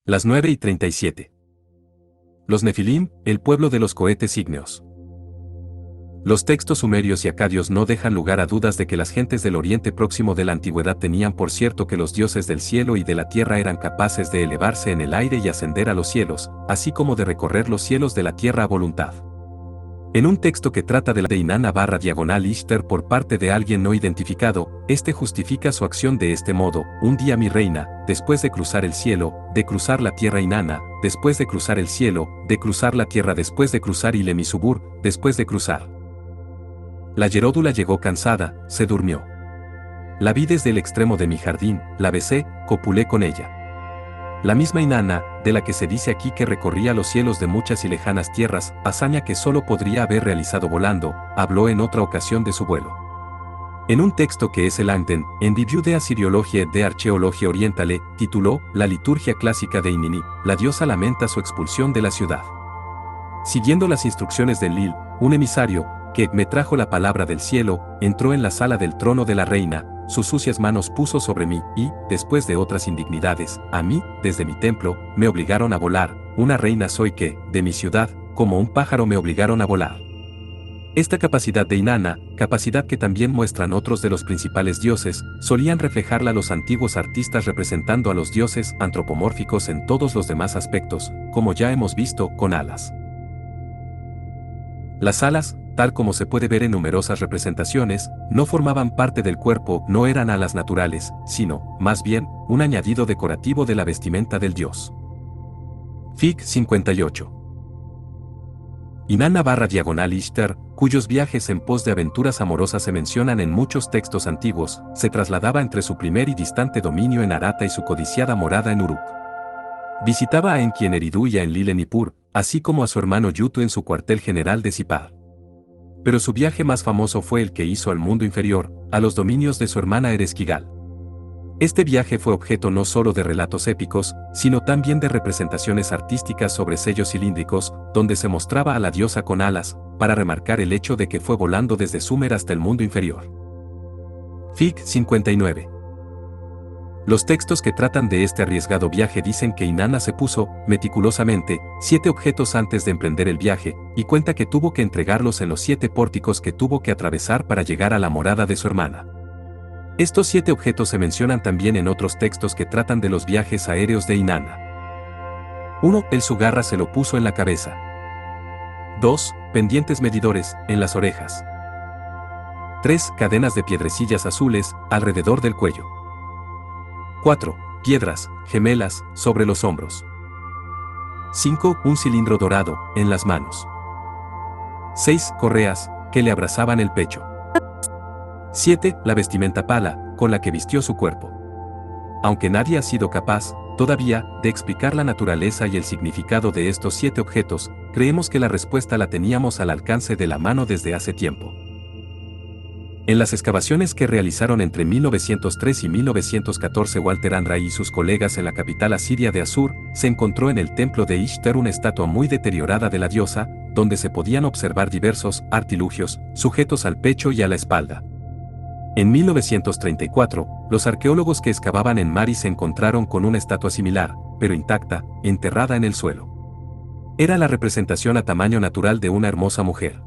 Las 9:37. Los Nefilim, el pueblo de los cohetes ígneos. Los textos sumerios y acadios no dejan lugar a dudas de que las gentes del Oriente Próximo de la antigüedad tenían por cierto que los dioses del cielo y de la tierra eran capaces de elevarse en el aire y ascender a los cielos, así como de recorrer los cielos de la tierra a voluntad. En un texto que trata de la de Inanna/Ishtar por parte de alguien no identificado, este justifica su acción de este modo: un día mi reina, después de cruzar el cielo, de cruzar la tierra Inanna, después de cruzar el cielo, de cruzar la tierra después de cruzar Ilemisubur, después de cruzar. La Yeródula llegó cansada, se durmió. La vi desde el extremo de mi jardín, la besé, copulé con ella. La misma Inanna, de la que se dice aquí que recorría los cielos de muchas y lejanas tierras, hazaña que solo podría haber realizado volando, habló en otra ocasión de su vuelo. En un texto que es el Angden, en Review de Assyriologie de Archeologia Orientale, tituló La liturgia clásica de Inini, la diosa lamenta su expulsión de la ciudad. Siguiendo las instrucciones de Enlil, un emisario, que me trajo la palabra del cielo, entró en la sala del trono de la reina, sus sucias manos puso sobre mí y, después de otras indignidades, a mí, desde mi templo, me obligaron a volar, una reina soy que, de mi ciudad, como un pájaro me obligaron a volar. Esta capacidad de Inanna, capacidad que también muestran otros de los principales dioses, solían reflejarla los antiguos artistas representando a los dioses antropomórficos en todos los demás aspectos, como ya hemos visto, con alas. Las alas, tal como se puede ver en numerosas representaciones, no formaban parte del cuerpo, no eran alas naturales, sino, más bien, un añadido decorativo de la vestimenta del dios. Fig 58. Inanna/Ishtar, cuyos viajes en pos de aventuras amorosas se mencionan en muchos textos antiguos, se trasladaba entre su primer y distante dominio en Arata y su codiciada morada en Uruk. Visitaba a Enki en Eridu y a Enlil en Nippur, así como a su hermano Yutu en su cuartel general de Sipar. Pero su viaje más famoso fue el que hizo al mundo inferior, a los dominios de su hermana Ereshkigal. Este viaje fue objeto no solo de relatos épicos, sino también de representaciones artísticas sobre sellos cilíndricos, donde se mostraba a la diosa con alas, para remarcar el hecho de que fue volando desde Sumer hasta el mundo inferior. Fig 59. Los textos que tratan de este arriesgado viaje dicen que Inanna se puso, meticulosamente, 7 objetos antes de emprender el viaje, y cuenta que tuvo que entregarlos en los 7 pórticos que tuvo que atravesar para llegar a la morada de su hermana. Estos 7 objetos se mencionan también en otros textos que tratan de los viajes aéreos de Inanna. 1. El Sugarra se lo puso en la cabeza. 2. Pendientes medidores, en las orejas. 3. Cadenas de piedrecillas azules, alrededor del cuello. 4. Piedras, gemelas, sobre los hombros. 5. Un cilindro dorado, en las manos. 6. Correas, que le abrazaban el pecho. 7. La vestimenta pala, con la que vistió su cuerpo. Aunque nadie ha sido capaz, todavía, de explicar la naturaleza y el significado de estos 7 objetos, creemos que la respuesta la teníamos al alcance de la mano desde hace tiempo. En las excavaciones que realizaron entre 1903 y 1914 Walter Andra y sus colegas en la capital asiria de Assur, se encontró en el templo de Ishtar una estatua muy deteriorada de la diosa, donde se podían observar diversos artilugios, sujetos al pecho y a la espalda. En 1934, los arqueólogos que excavaban en Mari se encontraron con una estatua similar, pero intacta, enterrada en el suelo. Era la representación a tamaño natural de una hermosa mujer.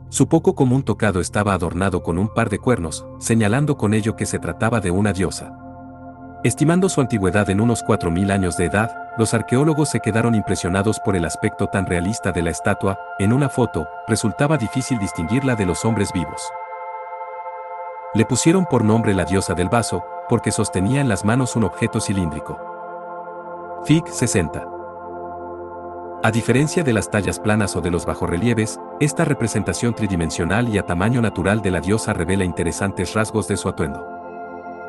Su poco común tocado estaba adornado con un par de cuernos, señalando con ello que se trataba de una diosa. Estimando su antigüedad en unos 4000 años de edad, los arqueólogos se quedaron impresionados por el aspecto tan realista de la estatua. En una foto, resultaba difícil distinguirla de los hombres vivos. Le pusieron por nombre la diosa del vaso, porque sostenía en las manos un objeto cilíndrico. Fig 60. A diferencia de las tallas planas o de los bajorrelieves, esta representación tridimensional y a tamaño natural de la diosa revela interesantes rasgos de su atuendo.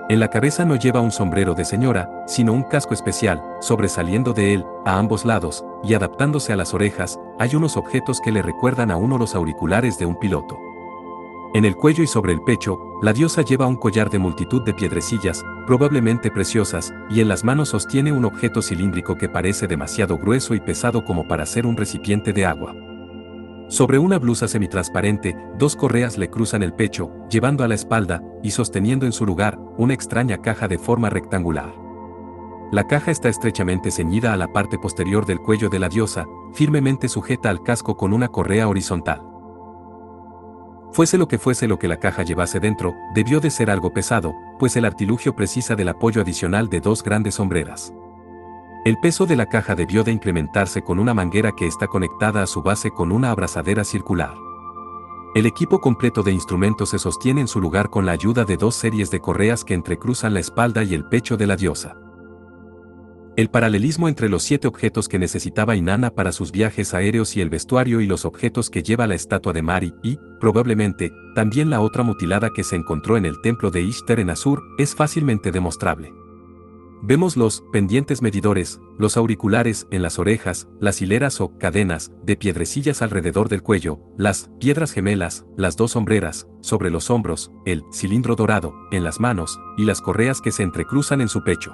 En la cabeza no lleva un sombrero de señora, sino un casco especial, sobresaliendo de él, a ambos lados, y adaptándose a las orejas, hay unos objetos que le recuerdan a uno los auriculares de un piloto. En el cuello y sobre el pecho, la diosa lleva un collar de multitud de piedrecillas, probablemente preciosas, y en las manos sostiene un objeto cilíndrico que parece demasiado grueso y pesado como para ser un recipiente de agua. Sobre una blusa semitransparente, 2 correas le cruzan el pecho, llevando a la espalda, y sosteniendo en su lugar, una extraña caja de forma rectangular. La caja está estrechamente ceñida a la parte posterior del cuello de la diosa, firmemente sujeta al casco con una correa horizontal. Fuese lo que la caja llevase dentro, debió de ser algo pesado, pues el artilugio precisa del apoyo adicional de dos grandes hombreras. El peso de la caja debió de incrementarse con una manguera que está conectada a su base con una abrazadera circular. El equipo completo de instrumentos se sostiene en su lugar con la ayuda de dos series de correas que entrecruzan la espalda y el pecho de la diosa. El paralelismo entre los 7 objetos que necesitaba Inanna para sus viajes aéreos y el vestuario y los objetos que lleva la estatua de Mari y, probablemente, también la otra mutilada que se encontró en el templo de Ishtar en Asur, es fácilmente demostrable. Vemos los pendientes medidores, los auriculares en las orejas, las hileras o cadenas de piedrecillas alrededor del cuello, las piedras gemelas, las dos hombreras, sobre los hombros, el cilindro dorado, en las manos, y las correas que se entrecruzan en su pecho.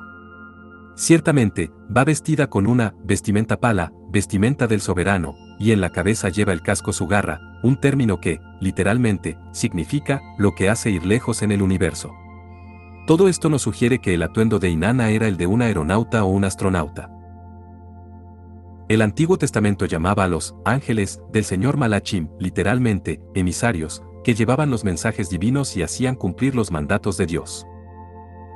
Ciertamente, va vestida con una vestimenta pala, vestimenta del soberano, y en la cabeza lleva el casco Sugarra, un término que, literalmente, significa lo que hace ir lejos en el universo. Todo esto nos sugiere que el atuendo de Inanna era el de un aeronauta o un astronauta. El Antiguo Testamento llamaba a los ángeles del Señor Malachim, literalmente, emisarios, que llevaban los mensajes divinos y hacían cumplir los mandatos de Dios.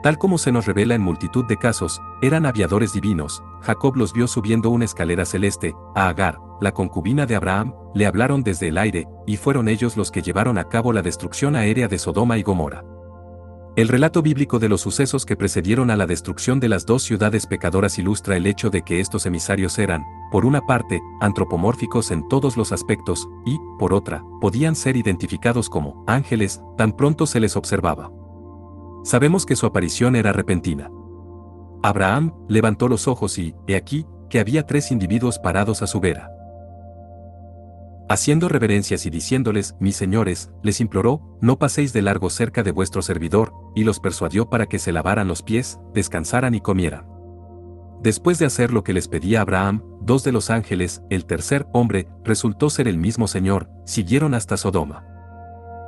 Tal como se nos revela en multitud de casos, eran aviadores divinos. Jacob los vio subiendo una escalera celeste. A Agar, la concubina de Abraham, le hablaron desde el aire, y fueron ellos los que llevaron a cabo la destrucción aérea de Sodoma y Gomorra. El relato bíblico de los sucesos que precedieron a la destrucción de las dos ciudades pecadoras ilustra el hecho de que estos emisarios eran, por una parte, antropomórficos en todos los aspectos, y, por otra, podían ser identificados como ángeles, tan pronto se les observaba. Sabemos que su aparición era repentina. Abraham levantó los ojos y, he aquí, que había 3 individuos parados a su vera. Haciendo reverencias y diciéndoles, mis señores, les imploró, no paséis de largo cerca de vuestro servidor, y los persuadió para que se lavaran los pies, descansaran y comieran. Después de hacer lo que les pedía Abraham, 2 de los ángeles, el tercer hombre, resultó ser el mismo Señor, siguieron hasta Sodoma.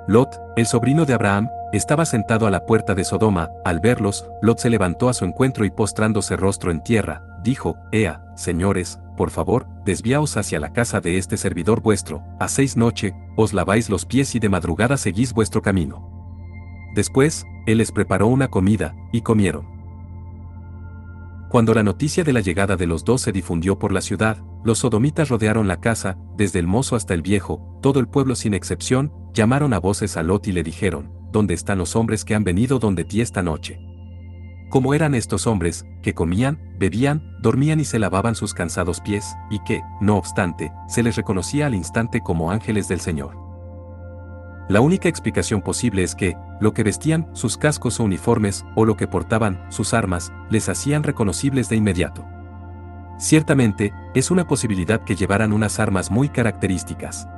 Lot, el sobrino de Abraham, estaba sentado a la puerta de Sodoma. Al verlos, Lot se levantó a su encuentro y postrándose rostro en tierra, dijo, Ea, señores, por favor, desviaos hacia la casa de este servidor vuestro, hacéis noche, os laváis los pies y de madrugada seguís vuestro camino. Después, él les preparó una comida, y comieron. Cuando la noticia de la llegada de los 2 se difundió por la ciudad, los sodomitas rodearon la casa, desde el mozo hasta el viejo, todo el pueblo sin excepción, llamaron a voces a Lot y le dijeron, ¿dónde están los hombres que han venido donde ti esta noche? ¿Cómo eran estos hombres, que comían, bebían, dormían y se lavaban sus cansados pies, y que, no obstante, se les reconocía al instante como ángeles del Señor? La única explicación posible es que, lo que vestían, sus cascos o uniformes, o lo que portaban, sus armas, les hacían reconocibles de inmediato. Ciertamente, es una posibilidad que llevaran unas armas muy características.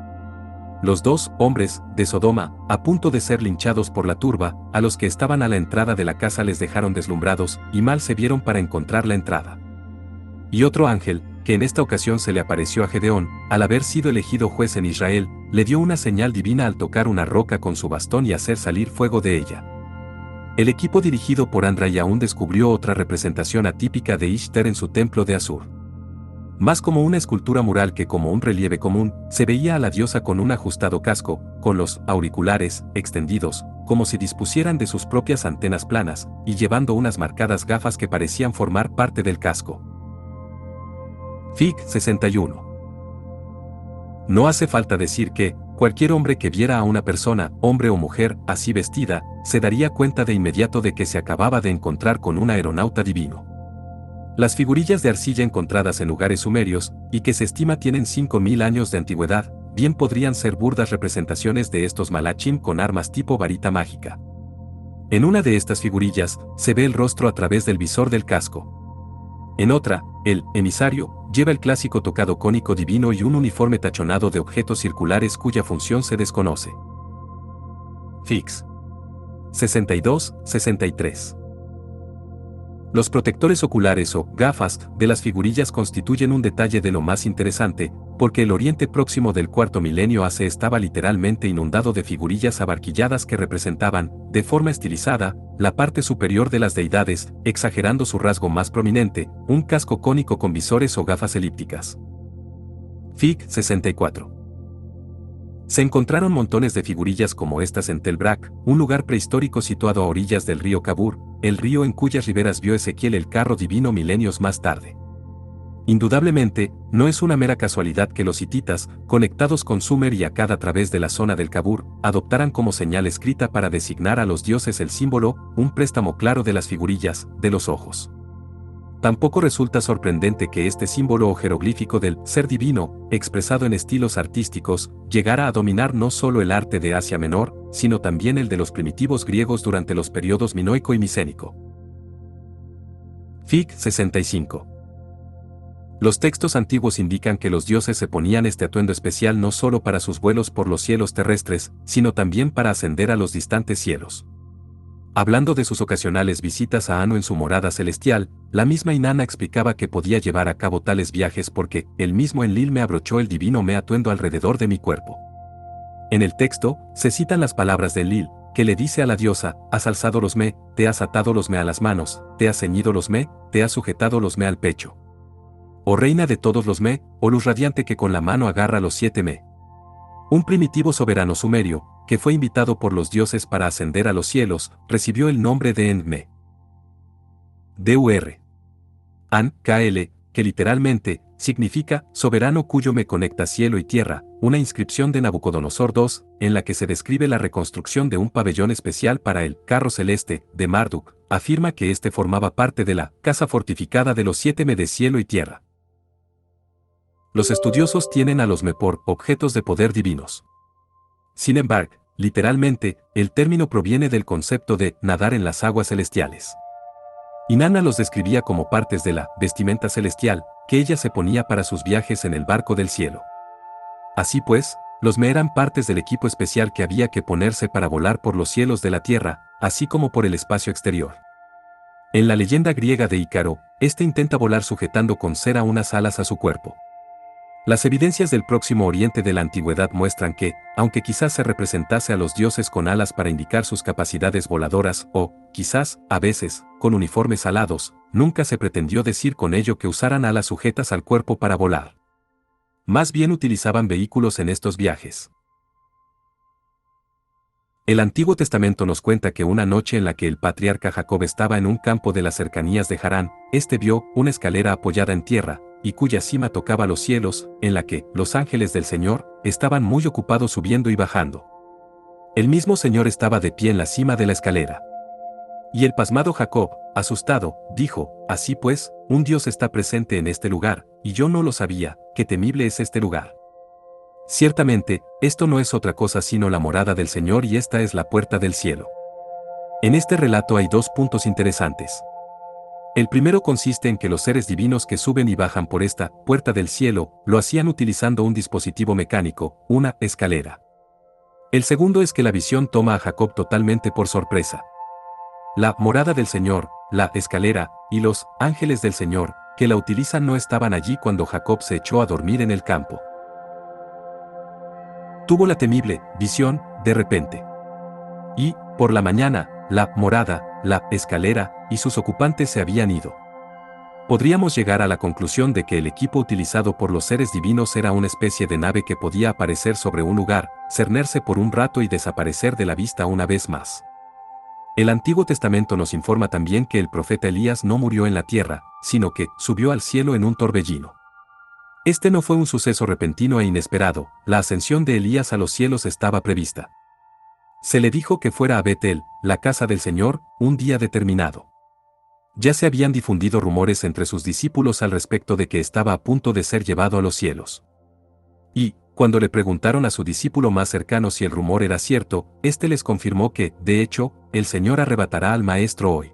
Los 2 hombres, de Sodoma, a punto de ser linchados por la turba, a los que estaban a la entrada de la casa les dejaron deslumbrados, y mal se vieron para encontrar la entrada. Y otro ángel, que en esta ocasión se le apareció a Gedeón, al haber sido elegido juez en Israel, le dio una señal divina al tocar una roca con su bastón y hacer salir fuego de ella. El equipo dirigido por Andra aún descubrió otra representación atípica de Ishtar en su templo de Asur. Más como una escultura mural que como un relieve común, se veía a la diosa con un ajustado casco, con los auriculares extendidos, como si dispusieran de sus propias antenas planas, y llevando unas marcadas gafas que parecían formar parte del casco. Fig 61. No hace falta decir que, cualquier hombre que viera a una persona, hombre o mujer, así vestida, se daría cuenta de inmediato de que se acababa de encontrar con un aeronauta divino. Las figurillas de arcilla encontradas en lugares sumerios, y que se estima tienen 5000 años de antigüedad, bien podrían ser burdas representaciones de estos malachim con armas tipo varita mágica. En una de estas figurillas, se ve el rostro a través del visor del casco. En otra, el emisario lleva el clásico tocado cónico divino y un uniforme tachonado de objetos circulares cuya función se desconoce. Fix 62-63. Los protectores oculares o gafas de las figurillas constituyen un detalle de lo más interesante, porque el Oriente Próximo del cuarto milenio AC estaba literalmente inundado de figurillas abarquilladas que representaban, de forma estilizada, la parte superior de las deidades, exagerando su rasgo más prominente, un casco cónico con visores o gafas elípticas. Fig. 64. Se encontraron montones de figurillas como estas en Tel Brak, un lugar prehistórico situado a orillas del río Kabur, el río en cuyas riberas vio Ezequiel el carro divino milenios más tarde. Indudablemente, no es una mera casualidad que los hititas, conectados con Sumer y Akkad a través de la zona del Kabur, adoptaran como señal escrita para designar a los dioses el símbolo, un préstamo claro de las figurillas, de los ojos. Tampoco resulta sorprendente que este símbolo o jeroglífico del ser divino, expresado en estilos artísticos, llegara a dominar no solo el arte de Asia Menor, sino también el de los primitivos griegos durante los periodos minoico y micénico. Fig. 65. Los textos antiguos indican que los dioses se ponían este atuendo especial no solo para sus vuelos por los cielos terrestres, sino también para ascender a los distantes cielos. Hablando de sus ocasionales visitas a Anu en su morada celestial, la misma Inanna explicaba que podía llevar a cabo tales viajes porque, el mismo Enlil me abrochó el divino me atuendo alrededor de mi cuerpo. En el texto, se citan las palabras de Enlil, que le dice a la diosa, has alzado los me, te has atado los me a las manos, te has ceñido los me, te has sujetado los me al pecho. Oh reina de todos los me, oh luz radiante que con la mano agarra los 7 me. Un primitivo soberano sumerio, que fue invitado por los dioses para ascender a los cielos, recibió el nombre de Enme. Dur. An-Kl, que literalmente, significa, soberano cuyo me conecta cielo y tierra, una inscripción de Nabucodonosor II, en la que se describe la reconstrucción de un pabellón especial para el carro celeste, de Marduk, afirma que éste formaba parte de la casa fortificada de los 7 me de cielo y tierra. Los estudiosos tienen a los me por objetos de poder divinos. Sin embargo, literalmente, el término proviene del concepto de nadar en las aguas celestiales. Inanna los describía como partes de la vestimenta celestial que ella se ponía para sus viajes en el barco del cielo. Así pues, los me eran partes del equipo especial que había que ponerse para volar por los cielos de la tierra, así como por el espacio exterior. En la leyenda griega de Ícaro, este intenta volar sujetando con cera unas alas a su cuerpo. Las evidencias del Próximo Oriente de la antigüedad muestran que, aunque quizás se representase a los dioses con alas para indicar sus capacidades voladoras o, quizás, a veces, con uniformes alados, nunca se pretendió decir con ello que usaran alas sujetas al cuerpo para volar. Más bien utilizaban vehículos en estos viajes. El Antiguo Testamento nos cuenta que una noche en la que el patriarca Jacob estaba en un campo de las cercanías de Harán, este vio una escalera apoyada en tierra, y cuya cima tocaba los cielos, en la que los ángeles del Señor estaban muy ocupados subiendo y bajando. El mismo Señor estaba de pie en la cima de la escalera. Y el pasmado Jacob, asustado, dijo, así pues, un Dios está presente en este lugar, y yo no lo sabía, qué temible es este lugar. Ciertamente, esto no es otra cosa sino la morada del Señor y esta es la puerta del cielo. En este relato hay dos puntos interesantes. El primero consiste en que los seres divinos que suben y bajan por esta puerta del cielo, lo hacían utilizando un dispositivo mecánico, una escalera. El segundo es que la visión toma a Jacob totalmente por sorpresa. La morada del Señor, la escalera, y los ángeles del Señor, que la utilizan no estaban allí cuando Jacob se echó a dormir en el campo. Tuvo la temible visión, de repente. Y, por la mañana, la morada, la escalera, y sus ocupantes se habían ido. Podríamos llegar a la conclusión de que el equipo utilizado por los seres divinos era una especie de nave que podía aparecer sobre un lugar, cernerse por un rato y desaparecer de la vista una vez más. El Antiguo Testamento nos informa también que el profeta Elías no murió en la tierra, sino que subió al cielo en un torbellino. Este no fue un suceso repentino e inesperado, la ascensión de Elías a los cielos estaba prevista. Se le dijo que fuera a Betel, la casa del Señor, un día determinado. Ya se habían difundido rumores entre sus discípulos al respecto de que estaba a punto de ser llevado a los cielos. Y, cuando le preguntaron a su discípulo más cercano si el rumor era cierto, éste les confirmó que, de hecho, el Señor arrebatará al Maestro hoy.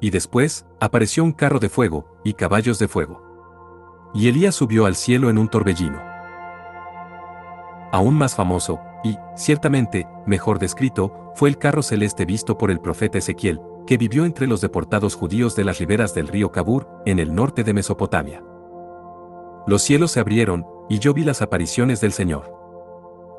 Y después, apareció un carro de fuego, y caballos de fuego. Y Elías subió al cielo en un torbellino. Aún más famoso, y, ciertamente, mejor descrito, fue el carro celeste visto por el profeta Ezequiel, que vivió entre los deportados judíos de las riberas del río Kabur, en el norte de Mesopotamia. Los cielos se abrieron, y yo vi las apariciones del Señor.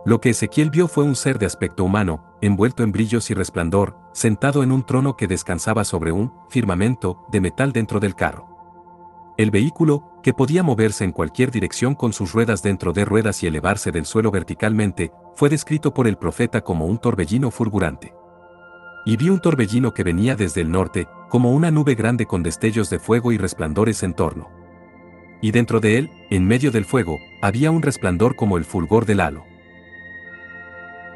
Lo que Ezequiel vio fue un ser de aspecto humano, envuelto en brillos y resplandor, sentado en un trono que descansaba sobre un firmamento de metal dentro del carro. El vehículo, que podía moverse en cualquier dirección con sus ruedas dentro de ruedas y elevarse del suelo verticalmente, fue descrito por el profeta como un torbellino fulgurante. Y vi un torbellino que venía desde el norte, como una nube grande con destellos de fuego y resplandores en torno. Y dentro de él, en medio del fuego, había un resplandor como el fulgor del halo.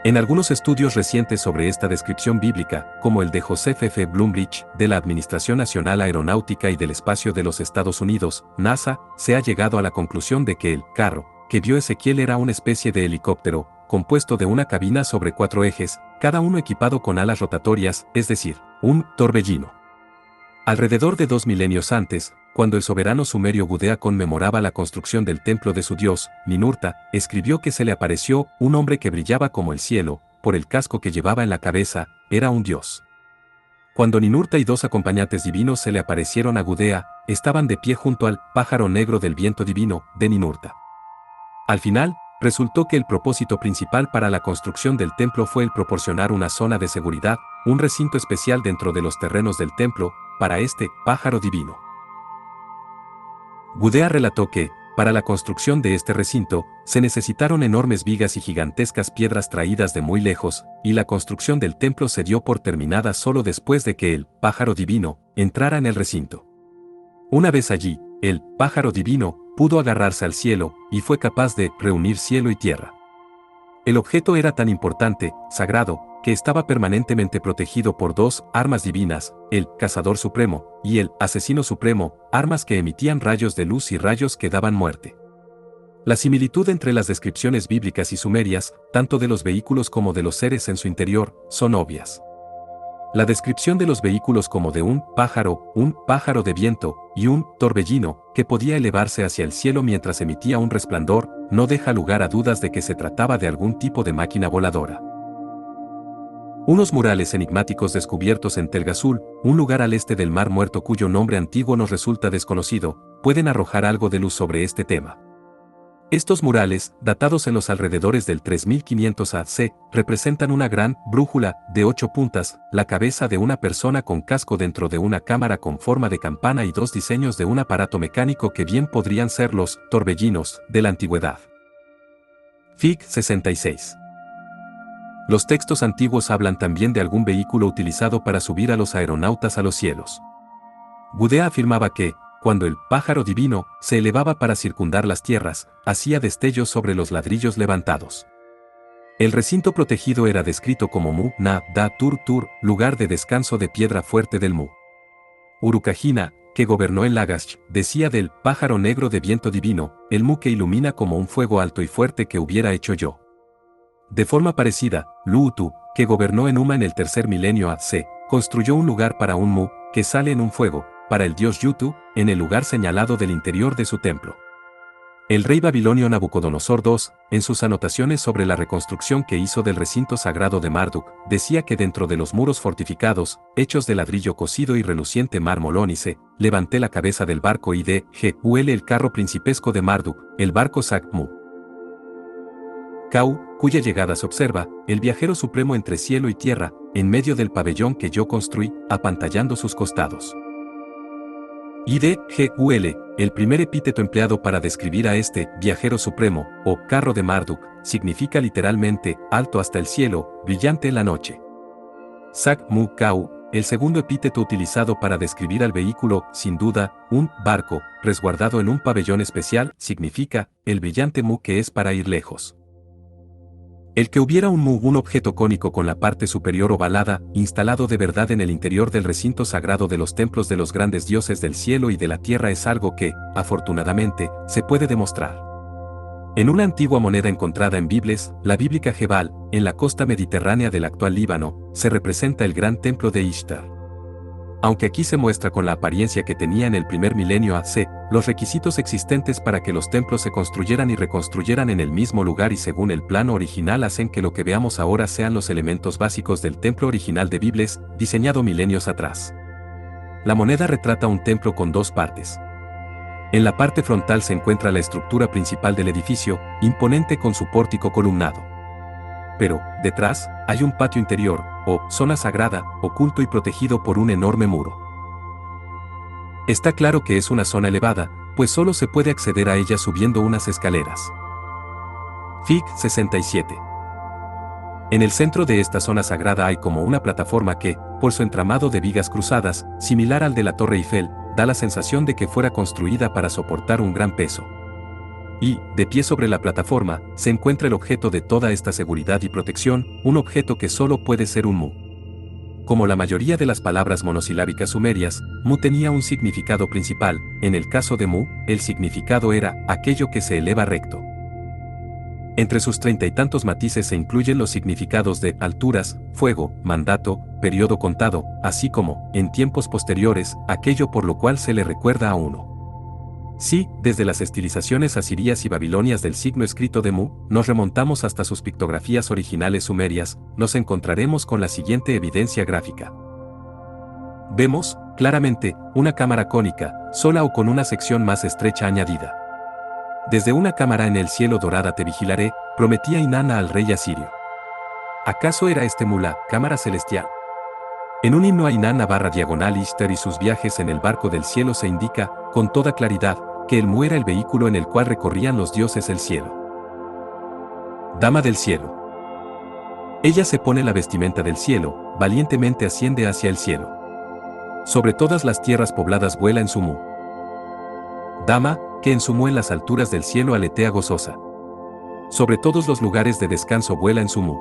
En algunos estudios recientes sobre esta descripción bíblica, como el de Joseph F. Blumrich, de la Administración Nacional Aeronáutica y del Espacio de los Estados Unidos, NASA, se ha llegado a la conclusión de que el carro que vio Ezequiel era una especie de helicóptero, compuesto de una cabina sobre 4 ejes, cada uno equipado con alas rotatorias, es decir, un torbellino. Alrededor de 2 milenios antes, cuando el soberano sumerio Gudea conmemoraba la construcción del templo de su dios, Ninurta, escribió que se le apareció un hombre que brillaba como el cielo, por el casco que llevaba en la cabeza, era un dios. Cuando Ninurta y 2 acompañantes divinos se le aparecieron a Gudea, estaban de pie junto al pájaro negro del viento divino, de Ninurta. Al final, resultó que el propósito principal para la construcción del templo fue el proporcionar una zona de seguridad, un recinto especial dentro de los terrenos del templo, para este pájaro divino. Gudea relató que, para la construcción de este recinto, se necesitaron enormes vigas y gigantescas piedras traídas de muy lejos, y la construcción del templo se dio por terminada solo después de que el pájaro divino entrara en el recinto. Una vez allí, el pájaro divino pudo agarrarse al cielo, y fue capaz de reunir cielo y tierra. El objeto era tan importante, sagrado, que estaba permanentemente protegido por 2 armas divinas, el Cazador Supremo y el Asesino Supremo, armas que emitían rayos de luz y rayos que daban muerte. La similitud entre las descripciones bíblicas y sumerias, tanto de los vehículos como de los seres en su interior, son obvias. La descripción de los vehículos como de un pájaro de viento, y un torbellino, que podía elevarse hacia el cielo mientras emitía un resplandor, no deja lugar a dudas de que se trataba de algún tipo de máquina voladora. Unos murales enigmáticos descubiertos en Tel Gazul, un lugar al este del Mar Muerto cuyo nombre antiguo nos resulta desconocido, pueden arrojar algo de luz sobre este tema. Estos murales, datados en los alrededores del 3500 AC, representan una gran brújula de 8 puntas, la cabeza de una persona con casco dentro de una cámara con forma de campana y 2 diseños de un aparato mecánico que bien podrían ser los torbellinos de la antigüedad. Fig. 66. Los textos antiguos hablan también de algún vehículo utilizado para subir a los aeronautas a los cielos. Gudea afirmaba que, cuando el pájaro divino se elevaba para circundar las tierras, hacía destellos sobre los ladrillos levantados. El recinto protegido era descrito como Mu Na Da Tur Tur, lugar de descanso de piedra fuerte del Mu. Urukagina, que gobernó en Lagash, decía del pájaro negro de viento divino, el Mu que ilumina como un fuego alto y fuerte que hubiera hecho yo. De forma parecida, Luutu, que gobernó en Uma en el 3er milenio AC, construyó un lugar para un Mu, que sale en un fuego, para el dios Yutu, en el lugar señalado del interior de su templo. El rey babilonio Nabucodonosor II, en sus anotaciones sobre la reconstrucción que hizo del recinto sagrado de Marduk, decía que dentro de los muros fortificados, hechos de ladrillo cocido y reluciente mármol ónice, levanté la cabeza del barco y de G.U.L. el carro principesco de Marduk, el barco Sak-Mu. Kau, cuya llegada se observa, el viajero supremo entre cielo y tierra, en medio del pabellón que yo construí, apantallando sus costados. Id.G.U.L., el primer epíteto empleado para describir a este viajero supremo, o carro de Marduk, significa literalmente alto hasta el cielo, brillante en la noche. Sak-Mu Kau, el segundo epíteto utilizado para describir al vehículo, sin duda, un barco, resguardado en un pabellón especial, significa el brillante Mu que es para ir lejos. El que hubiera un Mu, un objeto cónico con la parte superior ovalada, instalado de verdad en el interior del recinto sagrado de los templos de los grandes dioses del cielo y de la tierra es algo que, afortunadamente, se puede demostrar. En una antigua moneda encontrada en Bibles, la bíblica Jebal, en la costa mediterránea del actual Líbano, se representa el gran templo de Ishtar. Aunque aquí se muestra con la apariencia que tenía en el 1er milenio AC, los requisitos existentes para que los templos se construyeran y reconstruyeran en el mismo lugar y según el plano original hacen que lo que veamos ahora sean los elementos básicos del templo original de Bibles, diseñado milenios atrás. La moneda retrata un templo con dos partes. En la parte frontal se encuentra la estructura principal del edificio, imponente con su pórtico columnado. Pero, detrás, hay un patio interior, o zona sagrada, oculto y protegido por un enorme muro. Está claro que es una zona elevada, pues solo se puede acceder a ella subiendo unas escaleras. Fig. 67. En el centro de esta zona sagrada hay como una plataforma que, por su entramado de vigas cruzadas, similar al de la Torre Eiffel, da la sensación de que fuera construida para soportar un gran peso. Y, de pie sobre la plataforma, se encuentra el objeto de toda esta seguridad y protección, un objeto que solo puede ser un mu. Como la mayoría de las palabras monosilábicas sumerias, mu tenía un significado principal. En el caso de mu, el significado era aquello que se eleva recto. Entre sus 30 y tantos matices se incluyen los significados de alturas, fuego, mandato, periodo contado, así como, en tiempos posteriores, aquello por lo cual se le recuerda a uno. Sí, desde las estilizaciones asirías y babilonias del signo escrito de Mu, nos remontamos hasta sus pictografías originales sumerias, nos encontraremos con la siguiente evidencia gráfica. Vemos, claramente, una cámara cónica, sola o con una sección más estrecha añadida. Desde una cámara en el cielo dorada te vigilaré, prometía Inanna al rey asirio. ¿Acaso era este Mu la cámara celestial? En un himno a Inanna / Ishtar y sus viajes en el barco del cielo se indica, con toda claridad, que el Mu era el vehículo en el cual recorrían los dioses el cielo. Dama del cielo. Ella se pone la vestimenta del cielo, valientemente asciende hacia el cielo. Sobre todas las tierras pobladas vuela en su Mu. Dama, que en su Mu en las alturas del cielo aletea gozosa. Sobre todos los lugares de descanso vuela en su Mu.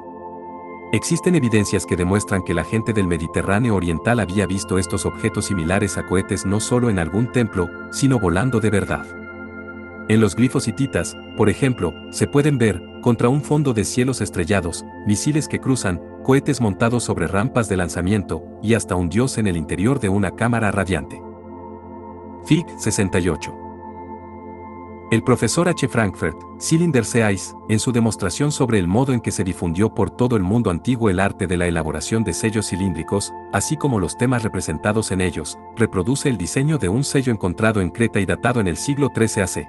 Existen evidencias que demuestran que la gente del Mediterráneo oriental había visto estos objetos similares a cohetes no solo en algún templo, sino volando de verdad. En los glifos hititas, por ejemplo, se pueden ver, contra un fondo de cielos estrellados, misiles que cruzan, cohetes montados sobre rampas de lanzamiento, y hasta un dios en el interior de una cámara radiante. Fig. 68. El profesor H. Frankfurt, Cylinder Seais, en su demostración sobre el modo en que se difundió por todo el mundo antiguo el arte de la elaboración de sellos cilíndricos, así como los temas representados en ellos, reproduce el diseño de un sello encontrado en Creta y datado en el siglo XIII a.C.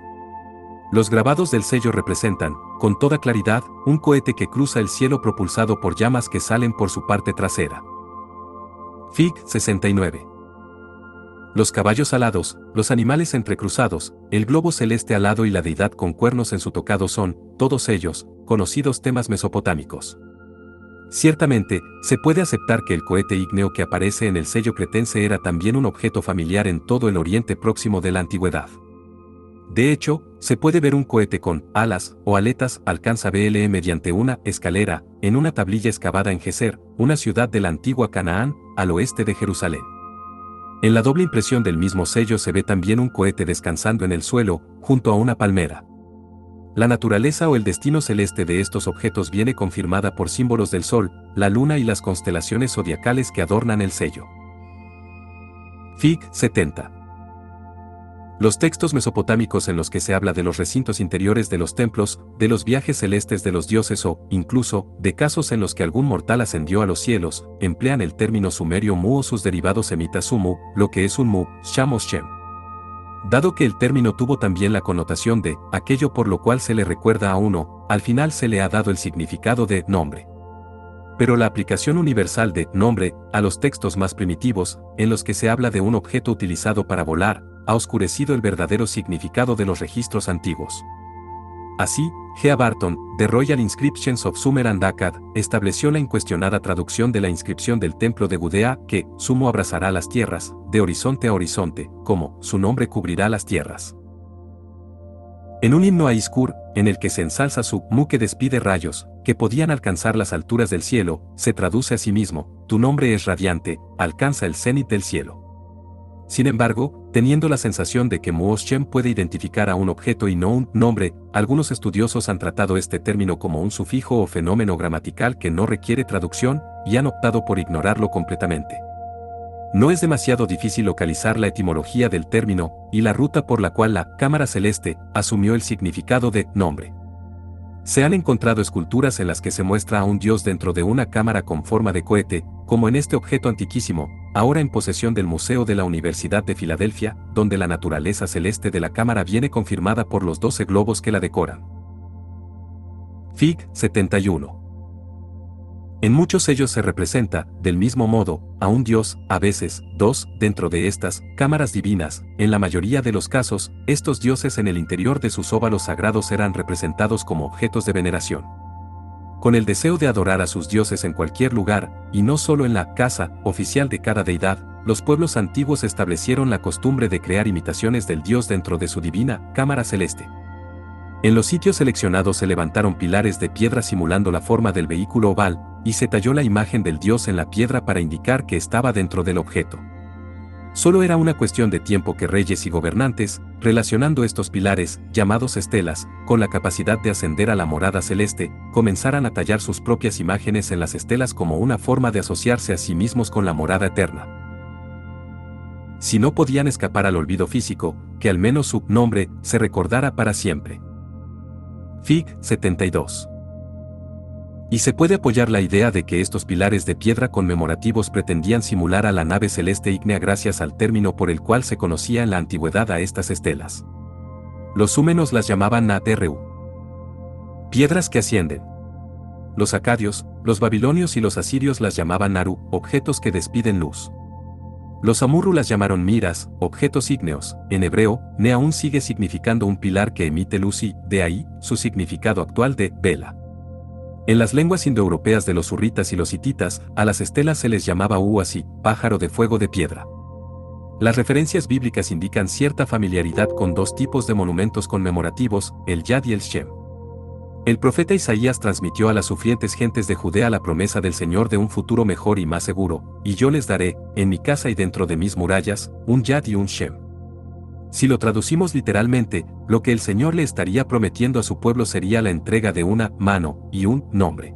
Los grabados del sello representan, con toda claridad, un cohete que cruza el cielo propulsado por llamas que salen por su parte trasera. Fig. 69. Los caballos alados, los animales entrecruzados, el globo celeste alado y la deidad con cuernos en su tocado son, todos ellos, conocidos temas mesopotámicos. Ciertamente, se puede aceptar que el cohete ígneo que aparece en el sello cretense era también un objeto familiar en todo el Oriente Próximo de la antigüedad. De hecho, se puede ver un cohete con alas o aletas alcanza BLE mediante una escalera, en una tablilla excavada en Geser, una ciudad de la antigua Canaán, al oeste de Jerusalén. En la doble impresión del mismo sello se ve también un cohete descansando en el suelo, junto a una palmera. La naturaleza o el destino celeste de estos objetos viene confirmada por símbolos del sol, la luna y las constelaciones zodiacales que adornan el sello. Fig. 70. Los textos mesopotámicos en los que se habla de los recintos interiores de los templos, de los viajes celestes de los dioses o, incluso, de casos en los que algún mortal ascendió a los cielos, emplean el término sumerio Mu o sus derivados semitas Sumu, lo que es un Mu, Sham o Shem. Dado que el término tuvo también la connotación de aquello por lo cual se le recuerda a uno, al final se le ha dado el significado de nombre. Pero la aplicación universal de nombre a los textos más primitivos, en los que se habla de un objeto utilizado para volar, ha oscurecido el verdadero significado de los registros antiguos. Así, G. A. Barton, The Royal Inscriptions of Sumer and Akkad, estableció la incuestionada traducción de la inscripción del templo de Gudea, que, Sumo abrazará las tierras, de horizonte a horizonte, como, su nombre cubrirá las tierras. En un himno a Iskur, en el que se ensalza su Mu que despide rayos, que podían alcanzar las alturas del cielo, se traduce a sí mismo, tu nombre es radiante, alcanza el cenit del cielo. Sin embargo, teniendo la sensación de que Mu o Shem puede identificar a un objeto y no un nombre, algunos estudiosos han tratado este término como un sufijo o fenómeno gramatical que no requiere traducción, y han optado por ignorarlo completamente. No es demasiado difícil localizar la etimología del término y la ruta por la cual la cámara celeste asumió el significado de nombre. Se han encontrado esculturas en las que se muestra a un dios dentro de una cámara con forma de cohete, como en este objeto antiquísimo, ahora en posesión del Museo de la Universidad de Filadelfia, donde la naturaleza celeste de la cámara viene confirmada por los 12 globos que la decoran. Fig. 71. En muchos sellos se representa, del mismo modo, a un dios, a veces, dos, dentro de estas cámaras divinas. En la mayoría de los casos, estos dioses en el interior de sus óvalos sagrados eran representados como objetos de veneración. Con el deseo de adorar a sus dioses en cualquier lugar, y no solo en la casa oficial de cada deidad, los pueblos antiguos establecieron la costumbre de crear imitaciones del dios dentro de su divina cámara celeste. En los sitios seleccionados se levantaron pilares de piedra simulando la forma del vehículo oval, y se talló la imagen del dios en la piedra para indicar que estaba dentro del objeto. Solo era una cuestión de tiempo que reyes y gobernantes, relacionando estos pilares, llamados estelas, con la capacidad de ascender a la morada celeste, comenzaran a tallar sus propias imágenes en las estelas como una forma de asociarse a sí mismos con la morada eterna. Si no podían escapar al olvido físico, que al menos su nombre se recordara para siempre. Fig. 72. Y se puede apoyar la idea de que estos pilares de piedra conmemorativos pretendían simular a la nave celeste ígnea gracias al término por el cual se conocía en la antigüedad a estas estelas. Los súmenos las llamaban Natru, piedras que ascienden. Los acadios, los babilonios y los asirios las llamaban Naru, objetos que despiden luz. Los amurru las llamaron miras, objetos ígneos. En hebreo, ne aún sigue significando un pilar que emite luz y, de ahí, su significado actual de vela. En las lenguas indoeuropeas de los hurritas y los hititas, a las estelas se les llamaba uasi, pájaro de fuego de piedra. Las referencias bíblicas indican cierta familiaridad con dos tipos de monumentos conmemorativos, el Yad y el Shem. El profeta Isaías transmitió a las sufrientes gentes de Judea la promesa del Señor de un futuro mejor y más seguro, y yo les daré, en mi casa y dentro de mis murallas, un Yad y un Shem. Si lo traducimos literalmente, lo que el Señor le estaría prometiendo a su pueblo sería la entrega de una mano y un nombre.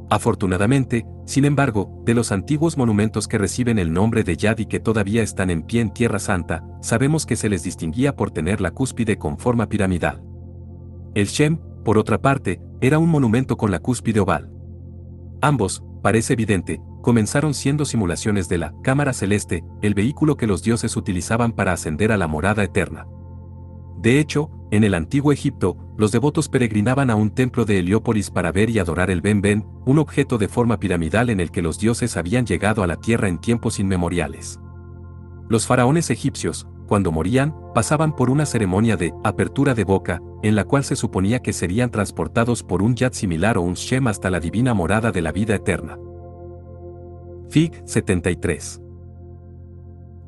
Afortunadamente, sin embargo, de los antiguos monumentos que reciben el nombre de Yad y que todavía están en pie en Tierra Santa, sabemos que se les distinguía por tener la cúspide con forma piramidal. El Shem, por otra parte, era un monumento con la cúspide oval. Ambos, parece evidente, comenzaron siendo simulaciones de la cámara celeste, el vehículo que los dioses utilizaban para ascender a la morada eterna. De hecho, en el antiguo Egipto, los devotos peregrinaban a un templo de Heliópolis para ver y adorar el Ben-Ben, un objeto de forma piramidal en el que los dioses habían llegado a la tierra en tiempos inmemoriales. Los faraones egipcios, cuando morían, pasaban por una ceremonia de apertura de boca, en la cual se suponía que serían transportados por un Yad similar o un Shem hasta la divina morada de la vida eterna. Fig. 73.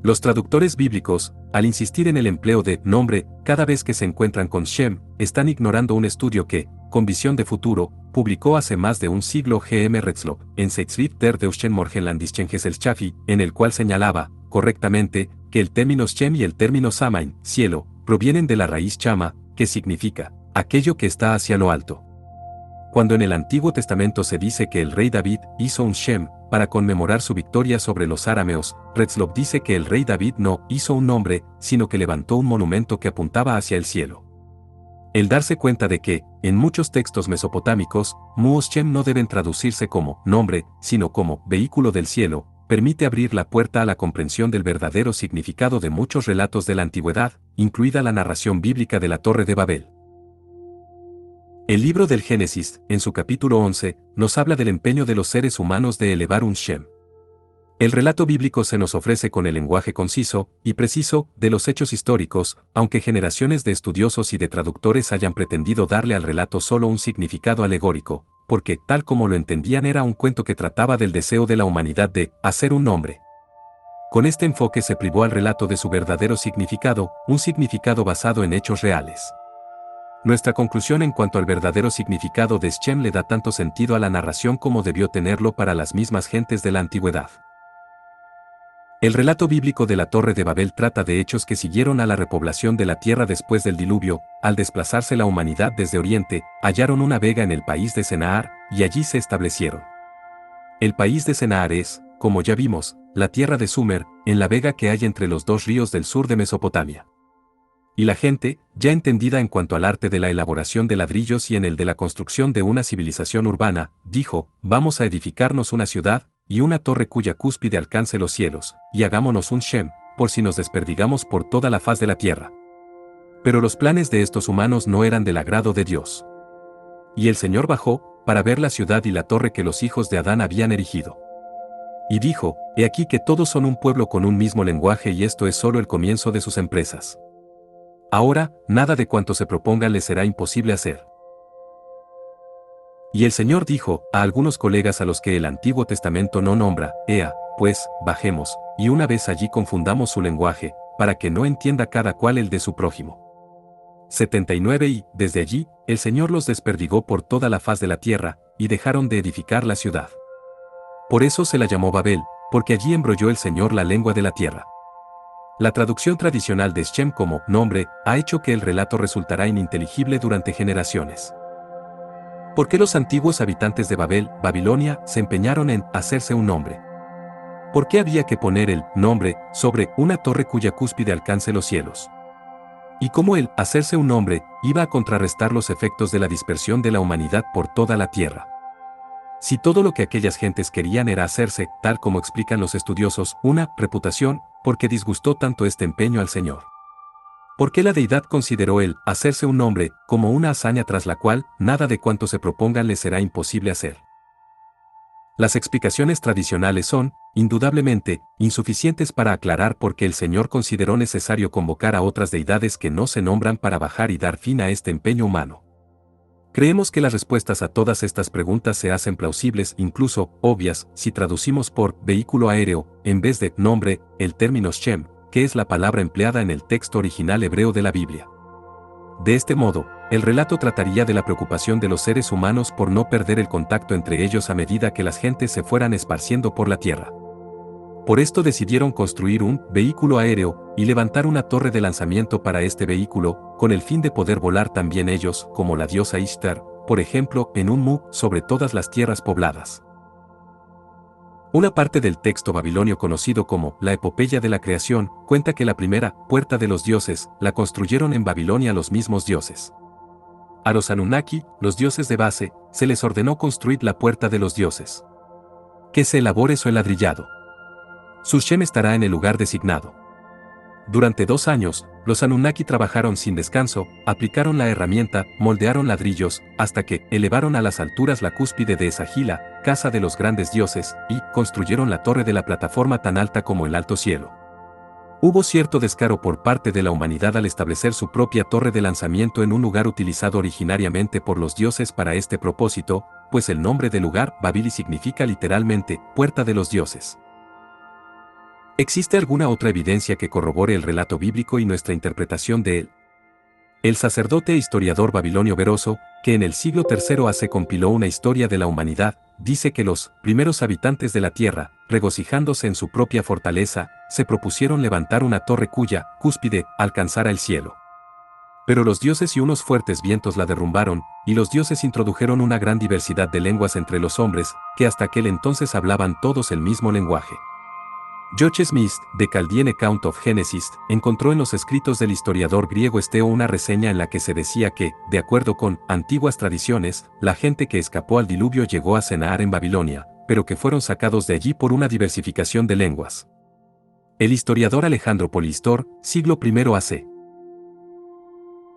Los traductores bíblicos, al insistir en el empleo de nombre cada vez que se encuentran con Shem, están ignorando un estudio que, con visión de futuro, publicó hace más de un siglo G.M. Retzloff, en Zeitschrift der deutschen Morgenlandischen Gesellschaft, en el cual señalaba, correctamente, que el término Shem y el término Samain, cielo, provienen de la raíz Chama, que significa, aquello que está hacia lo alto. Cuando en el Antiguo Testamento se dice que el rey David hizo un Shem, para conmemorar su victoria sobre los arameos, Retzloff dice que el rey David no hizo un nombre, sino que levantó un monumento que apuntaba hacia el cielo. El darse cuenta de que, en muchos textos mesopotámicos, Muos Shem no deben traducirse como nombre, sino como vehículo del cielo, permite abrir la puerta a la comprensión del verdadero significado de muchos relatos de la antigüedad, incluida la narración bíblica de la Torre de Babel. El libro del Génesis, en su capítulo 11, nos habla del empeño de los seres humanos de elevar un Shem. El relato bíblico se nos ofrece con el lenguaje conciso y preciso de los hechos históricos, aunque generaciones de estudiosos y de traductores hayan pretendido darle al relato solo un significado alegórico, porque tal como lo entendían era un cuento que trataba del deseo de la humanidad de hacer un nombre. Con este enfoque se privó al relato de su verdadero significado, un significado basado en hechos reales. Nuestra conclusión en cuanto al verdadero significado de Shem le da tanto sentido a la narración como debió tenerlo para las mismas gentes de la antigüedad. El relato bíblico de la Torre de Babel trata de hechos que siguieron a la repoblación de la tierra después del diluvio. Al desplazarse la humanidad desde Oriente, hallaron una vega en el país de Senaar, y allí se establecieron. El país de Senaar es, como ya vimos, la tierra de Sumer, en la vega que hay entre los dos ríos del sur de Mesopotamia. Y la gente, ya entendida en cuanto al arte de la elaboración de ladrillos y en el de la construcción de una civilización urbana, dijo, vamos a edificarnos una ciudad, y una torre cuya cúspide alcance los cielos, y hagámonos un Shem, por si nos desperdigamos por toda la faz de la tierra. Pero los planes de estos humanos no eran del agrado de Dios. Y el Señor bajó, para ver la ciudad y la torre que los hijos de Adán habían erigido. Y dijo, he aquí que todos son un pueblo con un mismo lenguaje y esto es solo el comienzo de sus empresas. Ahora, nada de cuanto se propongan les será imposible hacer. Y el Señor dijo a algunos colegas a los que el Antiguo Testamento no nombra, ea, pues, bajemos, y una vez allí confundamos su lenguaje, para que no entienda cada cual el de su prójimo. 79 Y, desde allí, el Señor los desperdigó por toda la faz de la tierra, y dejaron de edificar la ciudad. Por eso se la llamó Babel, porque allí embrolló el Señor la lengua de la tierra. La traducción tradicional de Shem como nombre ha hecho que el relato resultará ininteligible durante generaciones. ¿Por qué los antiguos habitantes de Babel, Babilonia, se empeñaron en hacerse un nombre? ¿Por qué había que poner el nombre sobre una torre cuya cúspide alcance los cielos? ¿Y cómo el hacerse un nombre iba a contrarrestar los efectos de la dispersión de la humanidad por toda la tierra? Si todo lo que aquellas gentes querían era hacerse, tal como explican los estudiosos, una reputación, ¿por qué disgustó tanto este empeño al Señor? ¿Por qué la deidad consideró el hacerse un nombre como una hazaña tras la cual nada de cuanto se propongan le será imposible hacer? Las explicaciones tradicionales son, indudablemente, insuficientes para aclarar por qué el Señor consideró necesario convocar a otras deidades que no se nombran para bajar y dar fin a este empeño humano. Creemos que las respuestas a todas estas preguntas se hacen plausibles, incluso obvias, si traducimos por vehículo aéreo, en vez de nombre, el término Shem, que es la palabra empleada en el texto original hebreo de la Biblia. De este modo, el relato trataría de la preocupación de los seres humanos por no perder el contacto entre ellos a medida que las gentes se fueran esparciendo por la tierra. Por esto decidieron construir un vehículo aéreo y levantar una torre de lanzamiento para este vehículo, con el fin de poder volar también ellos, como la diosa Ishtar, por ejemplo, en un mu sobre todas las tierras pobladas. Una parte del texto babilonio conocido como la Epopeya de la Creación cuenta que la primera puerta de los dioses la construyeron en Babilonia los mismos dioses. A los Anunnaki, los dioses de base, se les ordenó construir la puerta de los dioses. Que se elabore su enladrillado. Su Shem estará en el lugar designado. Durante 2 años, los Anunnaki trabajaron sin descanso, aplicaron la herramienta, moldearon ladrillos, hasta que elevaron a las alturas la cúspide de Esagila, casa de los grandes dioses, y construyeron la torre de la plataforma tan alta como el alto cielo. Hubo cierto descaro por parte de la humanidad al establecer su propia torre de lanzamiento en un lugar utilizado originariamente por los dioses para este propósito, pues el nombre del lugar, Babili, significa literalmente, puerta de los dioses. ¿Existe alguna otra evidencia que corrobore el relato bíblico y nuestra interpretación de él? El sacerdote e historiador babilonio Beroso, que en el siglo III AC compiló una historia de la humanidad, dice que los primeros habitantes de la tierra, regocijándose en su propia fortaleza, se propusieron levantar una torre cuya cúspide alcanzara el cielo. Pero los dioses y unos fuertes vientos la derrumbaron, y los dioses introdujeron una gran diversidad de lenguas entre los hombres, que hasta aquel entonces hablaban todos el mismo lenguaje. George Smith, de Chaldean Account of Genesis, encontró en los escritos del historiador griego Esteo una reseña en la que se decía que, de acuerdo con antiguas tradiciones, la gente que escapó al diluvio llegó a cenar en Babilonia, pero que fueron sacados de allí por una diversificación de lenguas. El historiador Alejandro Polistor, siglo I AC.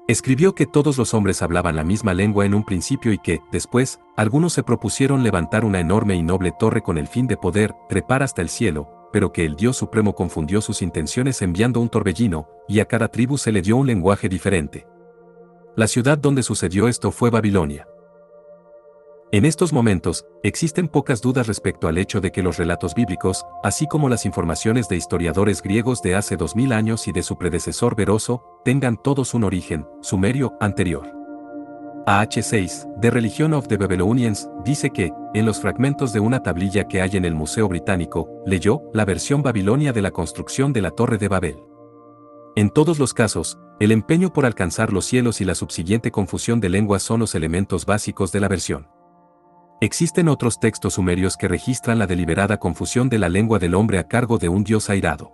Escribió que todos los hombres hablaban la misma lengua en un principio y que, después, algunos se propusieron levantar una enorme y noble torre con el fin de poder trepar hasta el cielo, pero que el Dios Supremo confundió sus intenciones enviando un torbellino, y a cada tribu se le dio un lenguaje diferente. La ciudad donde sucedió esto fue Babilonia. En estos momentos, existen pocas dudas respecto al hecho de que los relatos bíblicos, así como las informaciones de historiadores griegos de hace 2000 años y de su predecesor Beroso, tengan todos un origen sumerio anterior. A.H. 6, The Religion of the Babylonians, dice que, en los fragmentos de una tablilla que hay en el Museo Británico, leyó la versión babilonia de la construcción de la Torre de Babel. En todos los casos, el empeño por alcanzar los cielos y la subsiguiente confusión de lenguas son los elementos básicos de la versión. Existen otros textos sumerios que registran la deliberada confusión de la lengua del hombre a cargo de un dios airado.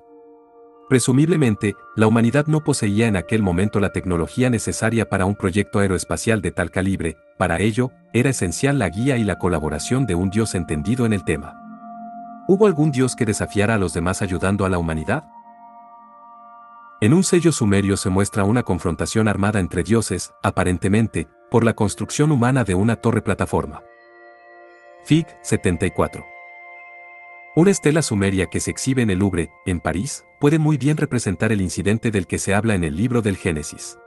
Presumiblemente, la humanidad no poseía en aquel momento la tecnología necesaria para un proyecto aeroespacial de tal calibre. Para ello, era esencial la guía y la colaboración de un dios entendido en el tema. ¿Hubo algún dios que desafiara a los demás ayudando a la humanidad? En un sello sumerio se muestra una confrontación armada entre dioses, aparentemente, por la construcción humana de una torre plataforma. Fig. 74. Una estela sumeria que se exhibe en el Louvre, en París, puede muy bien representar el incidente del que se habla en el libro del Génesis.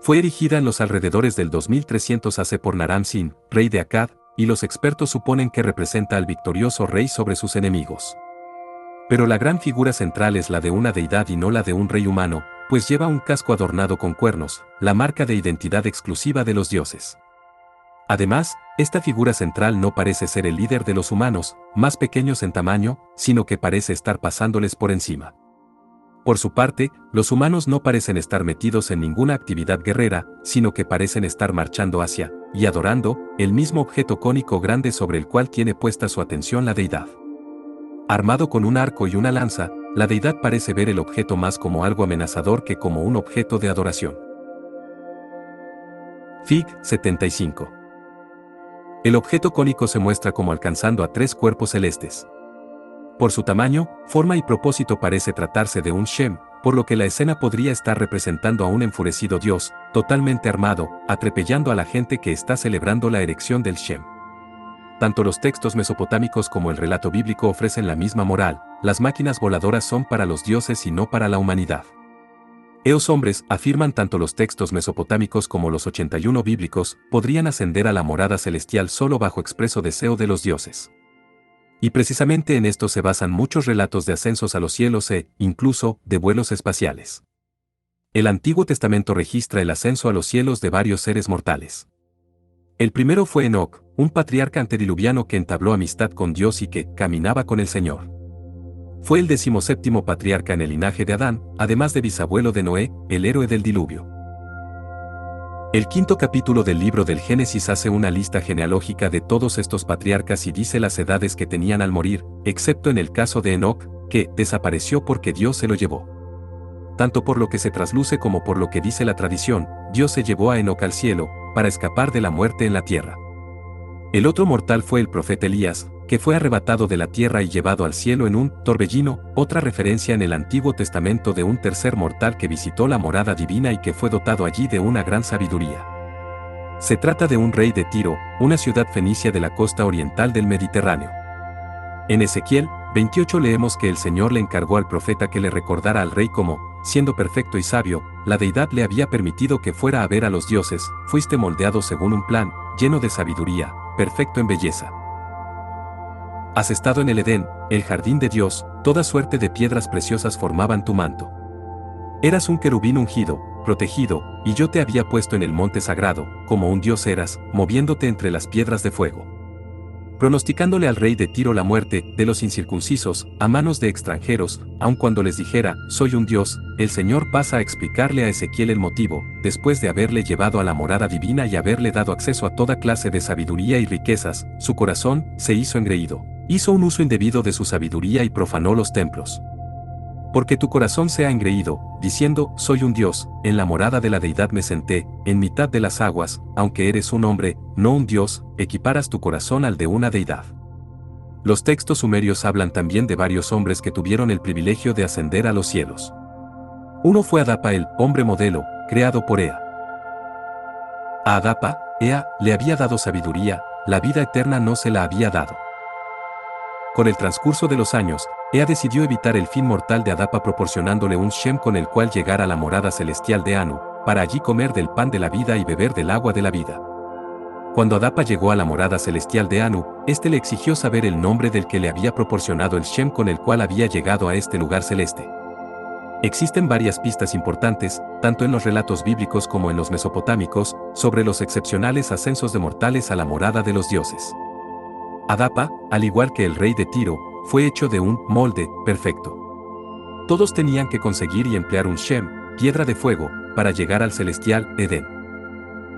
Fue erigida en los alrededores del 2300 AC por Naram-Sin, rey de Akkad, y los expertos suponen que representa al victorioso rey sobre sus enemigos. Pero la gran figura central es la de una deidad y no la de un rey humano, pues lleva un casco adornado con cuernos, la marca de identidad exclusiva de los dioses. Además, esta figura central no parece ser el líder de los humanos, más pequeños en tamaño, sino que parece estar pasándoles por encima. Por su parte, los humanos no parecen estar metidos en ninguna actividad guerrera, sino que parecen estar marchando hacia, y adorando, el mismo objeto cónico grande sobre el cual tiene puesta su atención la deidad. Armado con un arco y una lanza, la deidad parece ver el objeto más como algo amenazador que como un objeto de adoración. Fig. 75. El objeto cónico se muestra como alcanzando a 3 cuerpos celestes. Por su tamaño, forma y propósito parece tratarse de un Shem, por lo que la escena podría estar representando a un enfurecido dios, totalmente armado, atropellando a la gente que está celebrando la erección del Shem. Tanto los textos mesopotámicos como el relato bíblico ofrecen la misma moral: las máquinas voladoras son para los dioses y no para la humanidad. Esos hombres, afirman tanto los textos mesopotámicos como los 81 bíblicos, podrían ascender a la morada celestial solo bajo expreso deseo de los dioses. Y precisamente en esto se basan muchos relatos de ascensos a los cielos incluso, de vuelos espaciales. El Antiguo Testamento registra el ascenso a los cielos de varios seres mortales. El primero fue Enoc, un patriarca antediluviano que entabló amistad con Dios y que caminaba con el Señor. Fue el 17º patriarca en el linaje de Adán, además de bisabuelo de Noé, el héroe del diluvio. El 5º capítulo del libro del Génesis hace una lista genealógica de todos estos patriarcas y dice las edades que tenían al morir, excepto en el caso de Enoc, que desapareció porque Dios se lo llevó. Tanto por lo que se trasluce como por lo que dice la tradición, Dios se llevó a Enoc al cielo, para escapar de la muerte en la tierra. El otro mortal fue el profeta Elías, que fue arrebatado de la tierra y llevado al cielo en un torbellino, otra referencia en el Antiguo Testamento de un tercer mortal que visitó la morada divina y que fue dotado allí de una gran sabiduría. Se trata de un rey de Tiro, una ciudad fenicia de la costa oriental del Mediterráneo. En Ezequiel 28 leemos que el Señor le encargó al profeta que le recordara al rey cómo, siendo perfecto y sabio, la deidad le había permitido que fuera a ver a los dioses. Fuiste moldeado según un plan, lleno de sabiduría, perfecto en belleza. Has estado en el Edén, el jardín de Dios, toda suerte de piedras preciosas formaban tu manto. Eras un querubín ungido, protegido, y yo te había puesto en el monte sagrado, como un dios eras, moviéndote entre las piedras de fuego. Pronosticándole al rey de Tiro la muerte de los incircuncisos, a manos de extranjeros, aun cuando les dijera, soy un dios, el Señor pasa a explicarle a Ezequiel el motivo, después de haberle llevado a la morada divina y haberle dado acceso a toda clase de sabiduría y riquezas, su corazón se hizo engreído. Hizo un uso indebido de su sabiduría y profanó los templos. Porque tu corazón se ha engreído, diciendo, soy un dios, en la morada de la deidad me senté, en mitad de las aguas, aunque eres un hombre, no un dios, equiparas tu corazón al de una deidad. Los textos sumerios hablan también de varios hombres que tuvieron el privilegio de ascender a los cielos. Uno fue Adapa, el hombre modelo, creado por Ea. A Adapa, Ea le había dado sabiduría, la vida eterna no se la había dado. Con el transcurso de los años, Ea decidió evitar el fin mortal de Adapa proporcionándole un Shem con el cual llegar a la morada celestial de Anu, para allí comer del pan de la vida y beber del agua de la vida. Cuando Adapa llegó a la morada celestial de Anu, éste le exigió saber el nombre del que le había proporcionado el Shem con el cual había llegado a este lugar celeste. Existen varias pistas importantes, tanto en los relatos bíblicos como en los mesopotámicos, sobre los excepcionales ascensos de mortales a la morada de los dioses. Adapa, al igual que el rey de Tiro, fue hecho de un molde perfecto. Todos tenían que conseguir y emplear un Shem, piedra de fuego, para llegar al celestial Edén.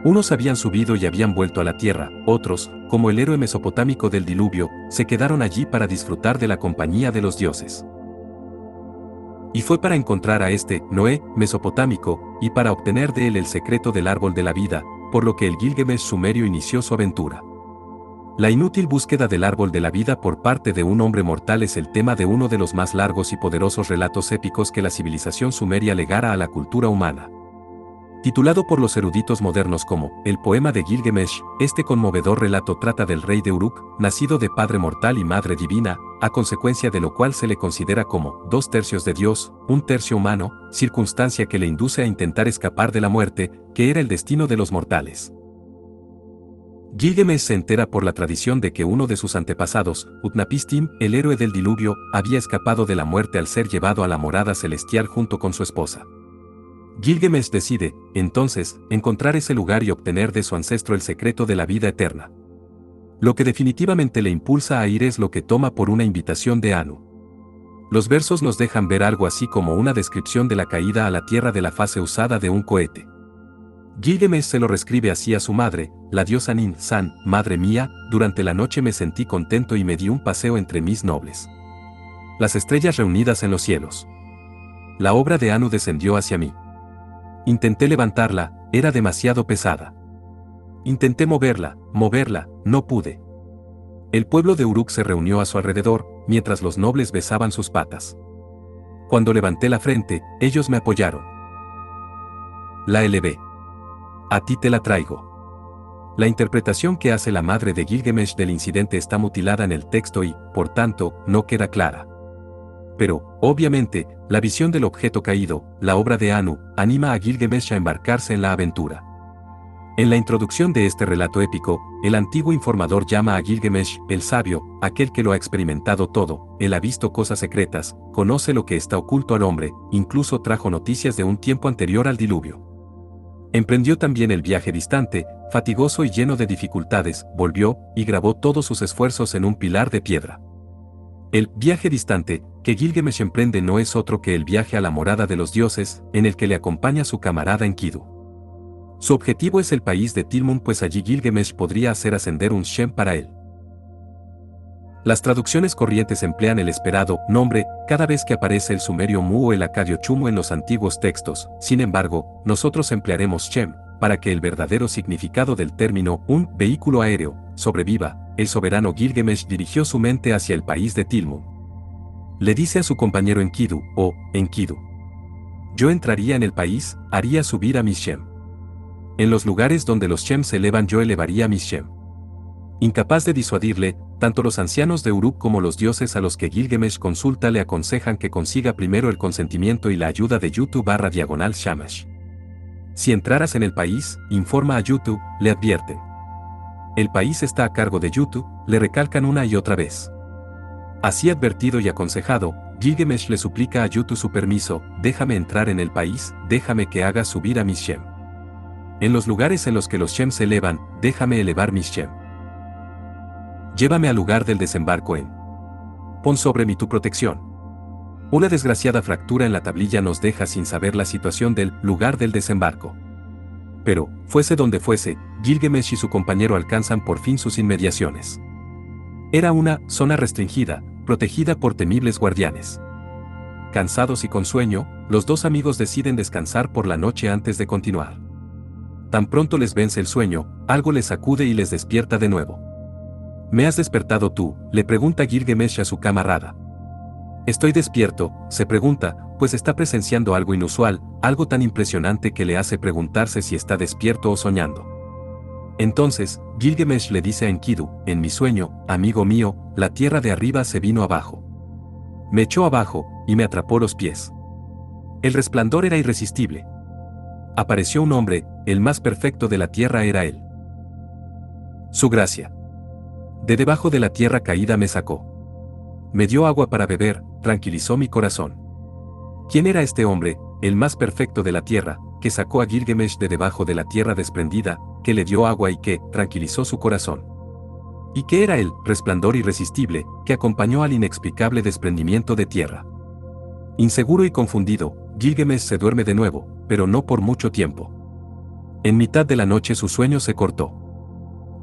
Unos habían subido y habían vuelto a la tierra, otros, como el héroe mesopotámico del diluvio, se quedaron allí para disfrutar de la compañía de los dioses. Y fue para encontrar a este Noé mesopotámico, y para obtener de él el secreto del árbol de la vida, por lo que el Gilgamesh sumerio inició su aventura. La inútil búsqueda del árbol de la vida por parte de un hombre mortal es el tema de uno de los más largos y poderosos relatos épicos que la civilización sumeria legara a la cultura humana. Titulado por los eruditos modernos como El poema de Gilgamesh, este conmovedor relato trata del rey de Uruk, nacido de padre mortal y madre divina, a consecuencia de lo cual se le considera como 2/3 de Dios, 1/3 humano, circunstancia que le induce a intentar escapar de la muerte, que era el destino de los mortales. Gilgamesh se entera por la tradición de que uno de sus antepasados, Utnapishtim, el héroe del diluvio, había escapado de la muerte al ser llevado a la morada celestial junto con su esposa. Gilgamesh decide, entonces, encontrar ese lugar y obtener de su ancestro el secreto de la vida eterna. Lo que definitivamente le impulsa a ir es lo que toma por una invitación de Anu. Los versos nos dejan ver algo así como una descripción de la caída a la tierra de la fase usada de un cohete. Gilgamesh se lo reescribe así a su madre, la diosa Nin-San: madre mía, durante la noche me sentí contento y me di un paseo entre mis nobles. Las estrellas reunidas en los cielos. La obra de Anu descendió hacia mí. Intenté levantarla, era demasiado pesada. Intenté moverla, no pude. El pueblo de Uruk se reunió a su alrededor, mientras los nobles besaban sus patas. Cuando levanté la frente, ellos me apoyaron. La elevé. A ti te la traigo. La interpretación que hace la madre de Gilgamesh del incidente está mutilada en el texto y, por tanto, no queda clara. Pero, obviamente, la visión del objeto caído, la obra de Anu, anima a Gilgamesh a embarcarse en la aventura. En la introducción de este relato épico, el antiguo informador llama a Gilgamesh el sabio, aquel que lo ha experimentado todo, él ha visto cosas secretas, conoce lo que está oculto al hombre, incluso trajo noticias de un tiempo anterior al diluvio. Emprendió también el viaje distante, fatigoso y lleno de dificultades, volvió, y grabó todos sus esfuerzos en un pilar de piedra. El viaje distante que Gilgamesh emprende no es otro que el viaje a la morada de los dioses, en el que le acompaña su camarada Enkidu. Su objetivo es el país de Tilmun, pues allí Gilgamesh podría hacer ascender un Shem para él. Las traducciones corrientes emplean el esperado nombre cada vez que aparece el sumerio Mu o el acadio Chumu en los antiguos textos. Sin embargo, nosotros emplearemos Shem, para que el verdadero significado del término, un vehículo aéreo, sobreviva. El soberano Gilgamesh dirigió su mente hacia el país de Tilmun. Le dice a su compañero Enkidu, Enkidu. Yo entraría en el país, haría subir a mis Shem. En los lugares donde los Shem se elevan yo elevaría mis Shem. Incapaz de disuadirle, tanto los ancianos de Uruk como los dioses a los que Gilgamesh consulta le aconsejan que consiga primero el consentimiento y la ayuda de Yutu/Shamash. Si entraras en el país, informa a Yutu, le advierten. El país está a cargo de Yutu, le recalcan una y otra vez. Así advertido y aconsejado, Gilgamesh le suplica a Yutu su permiso, déjame entrar en el país, déjame que haga subir a mis Shem. En los lugares en los que los Shem se elevan, déjame elevar mis Shem. Llévame al lugar del desembarco en. Pon sobre mí tu protección. Una desgraciada fractura en la tablilla nos deja sin saber la situación del lugar del desembarco. Pero, fuese donde fuese, Gilgamesh y su compañero alcanzan por fin sus inmediaciones. Era una zona restringida, protegida por temibles guardianes. Cansados y con sueño, los dos amigos deciden descansar por la noche antes de continuar. Tan pronto les vence el sueño, algo les sacude y les despierta de nuevo. ¿Me has despertado tú?, le pregunta Gilgamesh a su camarada. Estoy despierto, se pregunta, pues está presenciando algo inusual, algo tan impresionante que le hace preguntarse si está despierto o soñando. Entonces, Gilgamesh le dice a Enkidu, en mi sueño, amigo mío, la tierra de arriba se vino abajo. Me echó abajo, y me atrapó los pies. El resplandor era irresistible. Apareció un hombre, el más perfecto de la tierra era él. Su gracia. De debajo de la tierra caída me sacó. Me dio agua para beber, tranquilizó mi corazón. ¿Quién era este hombre, el más perfecto de la tierra, que sacó a Gilgamesh de debajo de la tierra desprendida, que le dio agua y que tranquilizó su corazón? ¿Y qué era el resplandor irresistible, que acompañó al inexplicable desprendimiento de tierra? Inseguro y confundido, Gilgamesh se duerme de nuevo, pero no por mucho tiempo. En mitad de la noche su sueño se cortó.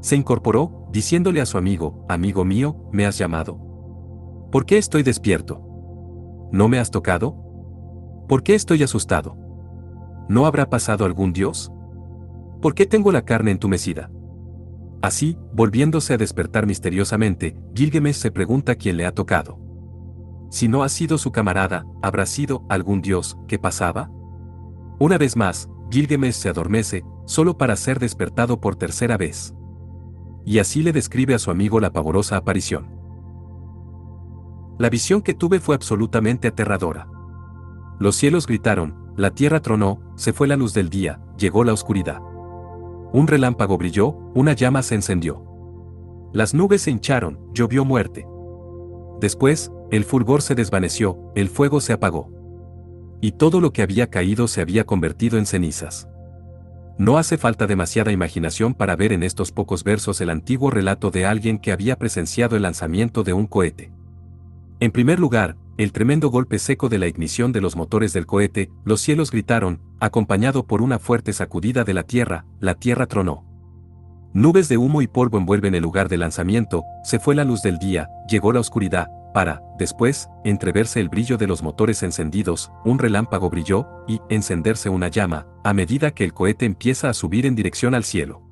Se incorporó, diciéndole a su amigo: «Amigo mío, ¿me has llamado? ¿Por qué estoy despierto? ¿No me has tocado? ¿Por qué estoy asustado? ¿No habrá pasado algún dios? ¿Por qué tengo la carne entumecida?». Así, volviéndose a despertar misteriosamente, Gilgamesh se pregunta quién le ha tocado. Si no ha sido su camarada, ¿habrá sido algún dios que pasaba? Una vez más, Gilgamesh se adormece, solo para ser despertado por tercera vez. Y así le describe a su amigo la pavorosa aparición. La visión que tuve fue absolutamente aterradora. Los cielos gritaron, la tierra tronó, se fue la luz del día, llegó la oscuridad. Un relámpago brilló, una llama se encendió. Las nubes se hincharon, llovió muerte. Después, el fulgor se desvaneció, el fuego se apagó. Y todo lo que había caído se había convertido en cenizas. No hace falta demasiada imaginación para ver en estos pocos versos el antiguo relato de alguien que había presenciado el lanzamiento de un cohete. En primer lugar, el tremendo golpe seco de la ignición de los motores del cohete, los cielos gritaron, acompañado por una fuerte sacudida de la tierra tronó. Nubes de humo y polvo envuelven el lugar de lanzamiento, se fue la luz del día, llegó la oscuridad, para, después, entreverse el brillo de los motores encendidos, un relámpago brilló, y, encenderse una llama, a medida que el cohete empieza a subir en dirección al cielo.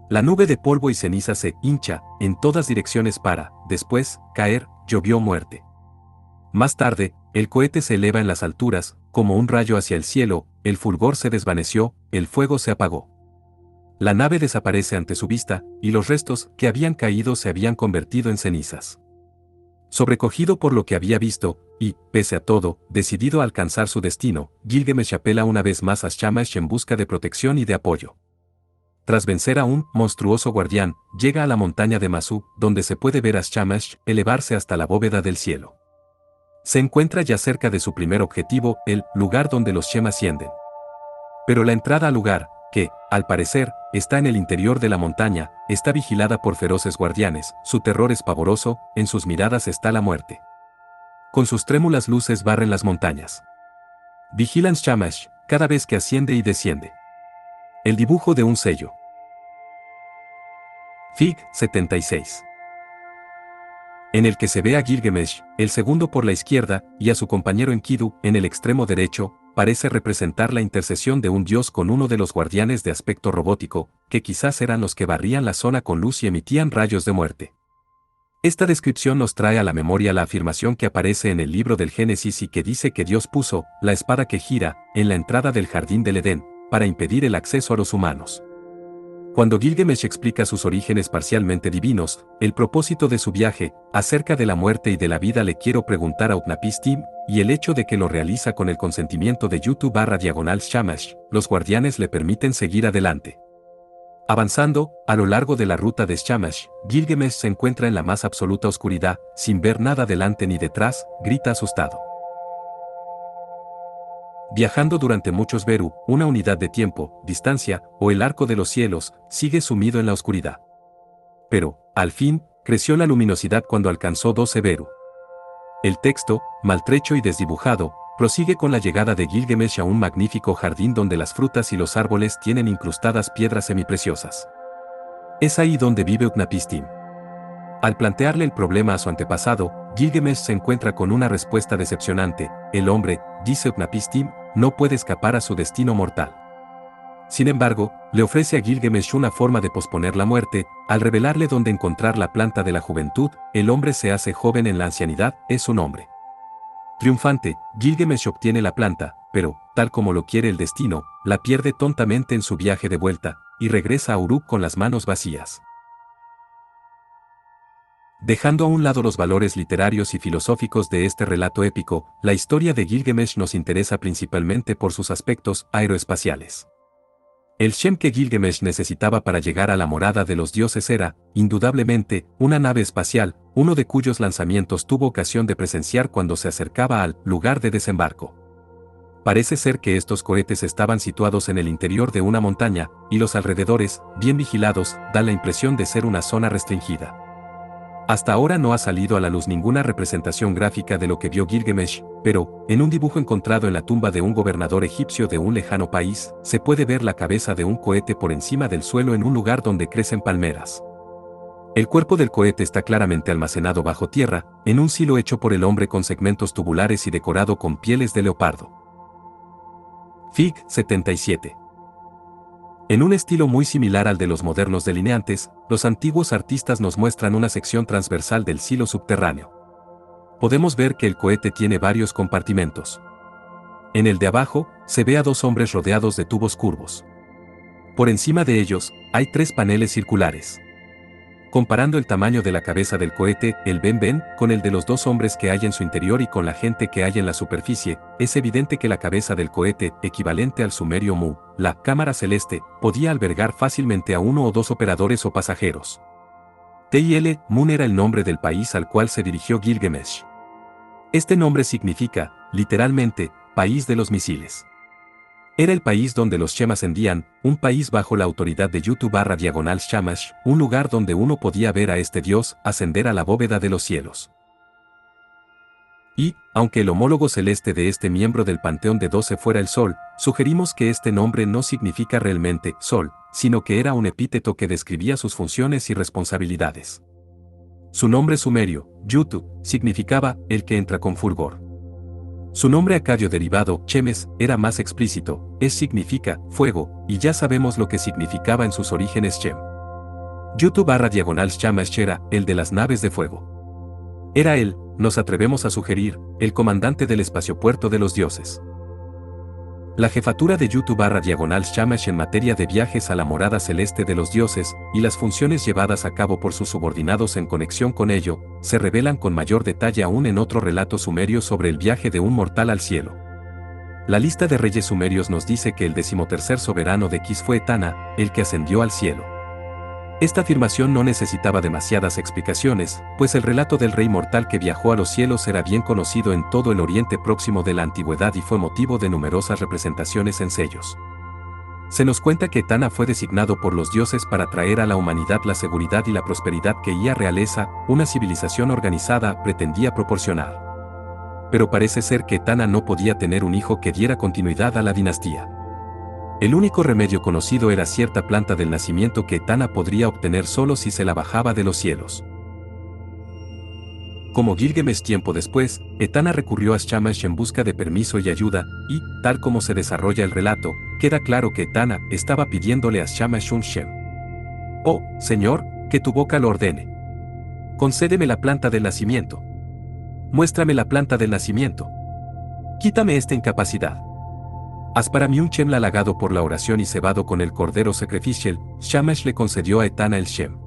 La nube de polvo y ceniza se hincha, en todas direcciones para, después, caer, llovió muerte. Más tarde, el cohete se eleva en las alturas, como un rayo hacia el cielo, el fulgor se desvaneció, el fuego se apagó. La nave desaparece ante su vista, y los restos que habían caído se habían convertido en cenizas. Sobrecogido por lo que había visto, y, pese a todo, decidido a alcanzar su destino, Gilgamesh apela una vez más a Shamash en busca de protección y de apoyo. Tras vencer a un monstruoso guardián, llega a la montaña de Masu, donde se puede ver a Shamash elevarse hasta la bóveda del cielo. Se encuentra ya cerca de su primer objetivo, el lugar donde los Shem ascienden. Pero la entrada al lugar, que, al parecer, está en el interior de la montaña, está vigilada por feroces guardianes, su terror es pavoroso, en sus miradas está la muerte. Con sus trémulas luces barren las montañas. Vigilan Shamash, cada vez que asciende y desciende. El dibujo de un sello. Fig. 76. En el que se ve a Gilgamesh, el segundo por la izquierda, y a su compañero Enkidu, en el extremo derecho, parece representar la intercesión de un dios con uno de los guardianes de aspecto robótico, que quizás eran los que barrían la zona con luz y emitían rayos de muerte. Esta descripción nos trae a la memoria la afirmación que aparece en el libro del Génesis y que dice que Dios puso la espada que gira en la entrada del jardín del Edén, para impedir el acceso a los humanos. Cuando Gilgamesh explica sus orígenes parcialmente divinos, el propósito de su viaje, acerca de la muerte y de la vida, le quiero preguntar a Utnapishtim, y el hecho de que lo realiza con el consentimiento de YouTube/Shamash, los guardianes le permiten seguir adelante. Avanzando, a lo largo de la ruta de Shamash, Gilgamesh se encuentra en la más absoluta oscuridad, sin ver nada delante ni detrás, grita asustado. Viajando durante muchos Beru, una unidad de tiempo, distancia, o el arco de los cielos, sigue sumido en la oscuridad. Pero, al fin, creció la luminosidad cuando alcanzó 12 Beru. El texto, maltrecho y desdibujado, prosigue con la llegada de Gilgamesh a un magnífico jardín donde las frutas y los árboles tienen incrustadas piedras semipreciosas. Es ahí donde vive Utnapishtim. Al plantearle el problema a su antepasado, Gilgamesh se encuentra con una respuesta decepcionante. El hombre, dice Utnapishtim, no puede escapar a su destino mortal. Sin embargo, le ofrece a Gilgamesh una forma de posponer la muerte. Al revelarle dónde encontrar la planta de la juventud, el hombre se hace joven en la ancianidad, es un hombre. Triunfante, Gilgamesh obtiene la planta, pero, tal como lo quiere el destino, la pierde tontamente en su viaje de vuelta, y regresa a Uruk con las manos vacías. Dejando a un lado los valores literarios y filosóficos de este relato épico, la historia de Gilgamesh nos interesa principalmente por sus aspectos aeroespaciales. El Shem que Gilgamesh necesitaba para llegar a la morada de los dioses era, indudablemente, una nave espacial, uno de cuyos lanzamientos tuvo ocasión de presenciar cuando se acercaba al lugar de desembarco. Parece ser que estos cohetes estaban situados en el interior de una montaña, y los alrededores, bien vigilados, dan la impresión de ser una zona restringida. Hasta ahora no ha salido a la luz ninguna representación gráfica de lo que vio Gilgamesh, pero, en un dibujo encontrado en la tumba de un gobernador egipcio de un lejano país, se puede ver la cabeza de un cohete por encima del suelo en un lugar donde crecen palmeras. El cuerpo del cohete está claramente almacenado bajo tierra, en un silo hecho por el hombre con segmentos tubulares y decorado con pieles de leopardo. Fig. 77. En un estilo muy similar al de los modernos delineantes, los antiguos artistas nos muestran una sección transversal del silo subterráneo. Podemos ver que el cohete tiene varios compartimentos. En el de abajo, se ve a dos hombres rodeados de tubos curvos. Por encima de ellos, hay 3 paneles circulares. Comparando el tamaño de la cabeza del cohete, el Ben-Ben, con el de los 2 hombres que hay en su interior y con la gente que hay en la superficie, es evidente que la cabeza del cohete, equivalente al sumerio Mu, la cámara celeste, podía albergar fácilmente a 1 o 2 operadores o pasajeros. Til Mun era el nombre del país al cual se dirigió Gilgamesh. Este nombre significa, literalmente, país de los misiles. Era el país donde los Shem ascendían, un país bajo la autoridad de Yutu/Shamash, un lugar donde uno podía ver a este dios ascender a la bóveda de los cielos. Y, aunque el homólogo celeste de este miembro del panteón de 12 fuera el Sol, sugerimos que este nombre no significa realmente Sol, sino que era un epíteto que describía sus funciones y responsabilidades. Su nombre sumerio, Yutu, significaba el que entra con fulgor. Su nombre acadio derivado, Chemes, era más explícito, significa fuego, y ya sabemos lo que significaba en sus orígenes Shem. Yutu/Shamash era el de las naves de fuego. Era él, nos atrevemos a sugerir, el comandante del espaciopuerto de los dioses. La jefatura de Yutu/Shamash en materia de viajes a la morada celeste de los dioses, y las funciones llevadas a cabo por sus subordinados en conexión con ello, se revelan con mayor detalle aún en otro relato sumerio sobre el viaje de un mortal al cielo. La lista de reyes sumerios nos dice que el 13º soberano de Kis fue Etana, el que ascendió al cielo. Esta afirmación no necesitaba demasiadas explicaciones, pues el relato del rey mortal que viajó a los cielos era bien conocido en todo el Oriente Próximo de la antigüedad y fue motivo de numerosas representaciones en sellos. Se nos cuenta que Etana fue designado por los dioses para traer a la humanidad la seguridad y la prosperidad que Ia realeza, una civilización organizada, pretendía proporcionar. Pero parece ser que Etana no podía tener un hijo que diera continuidad a la dinastía. El único remedio conocido era cierta planta del nacimiento que Etana podría obtener solo si se la bajaba de los cielos. Como Gilgamesh tiempo después, Etana recurrió a Shamash en busca de permiso y ayuda, y, tal como se desarrolla el relato, queda claro que Etana estaba pidiéndole a Shamash un Shem. Oh, Señor, que tu boca lo ordene. Concédeme la planta del nacimiento. Muéstrame la planta del nacimiento. Quítame esta incapacidad. Haz para mí un Shem halagado por la oración y cebado con el cordero sacrificial. Shamash le concedió a Etana el Shem.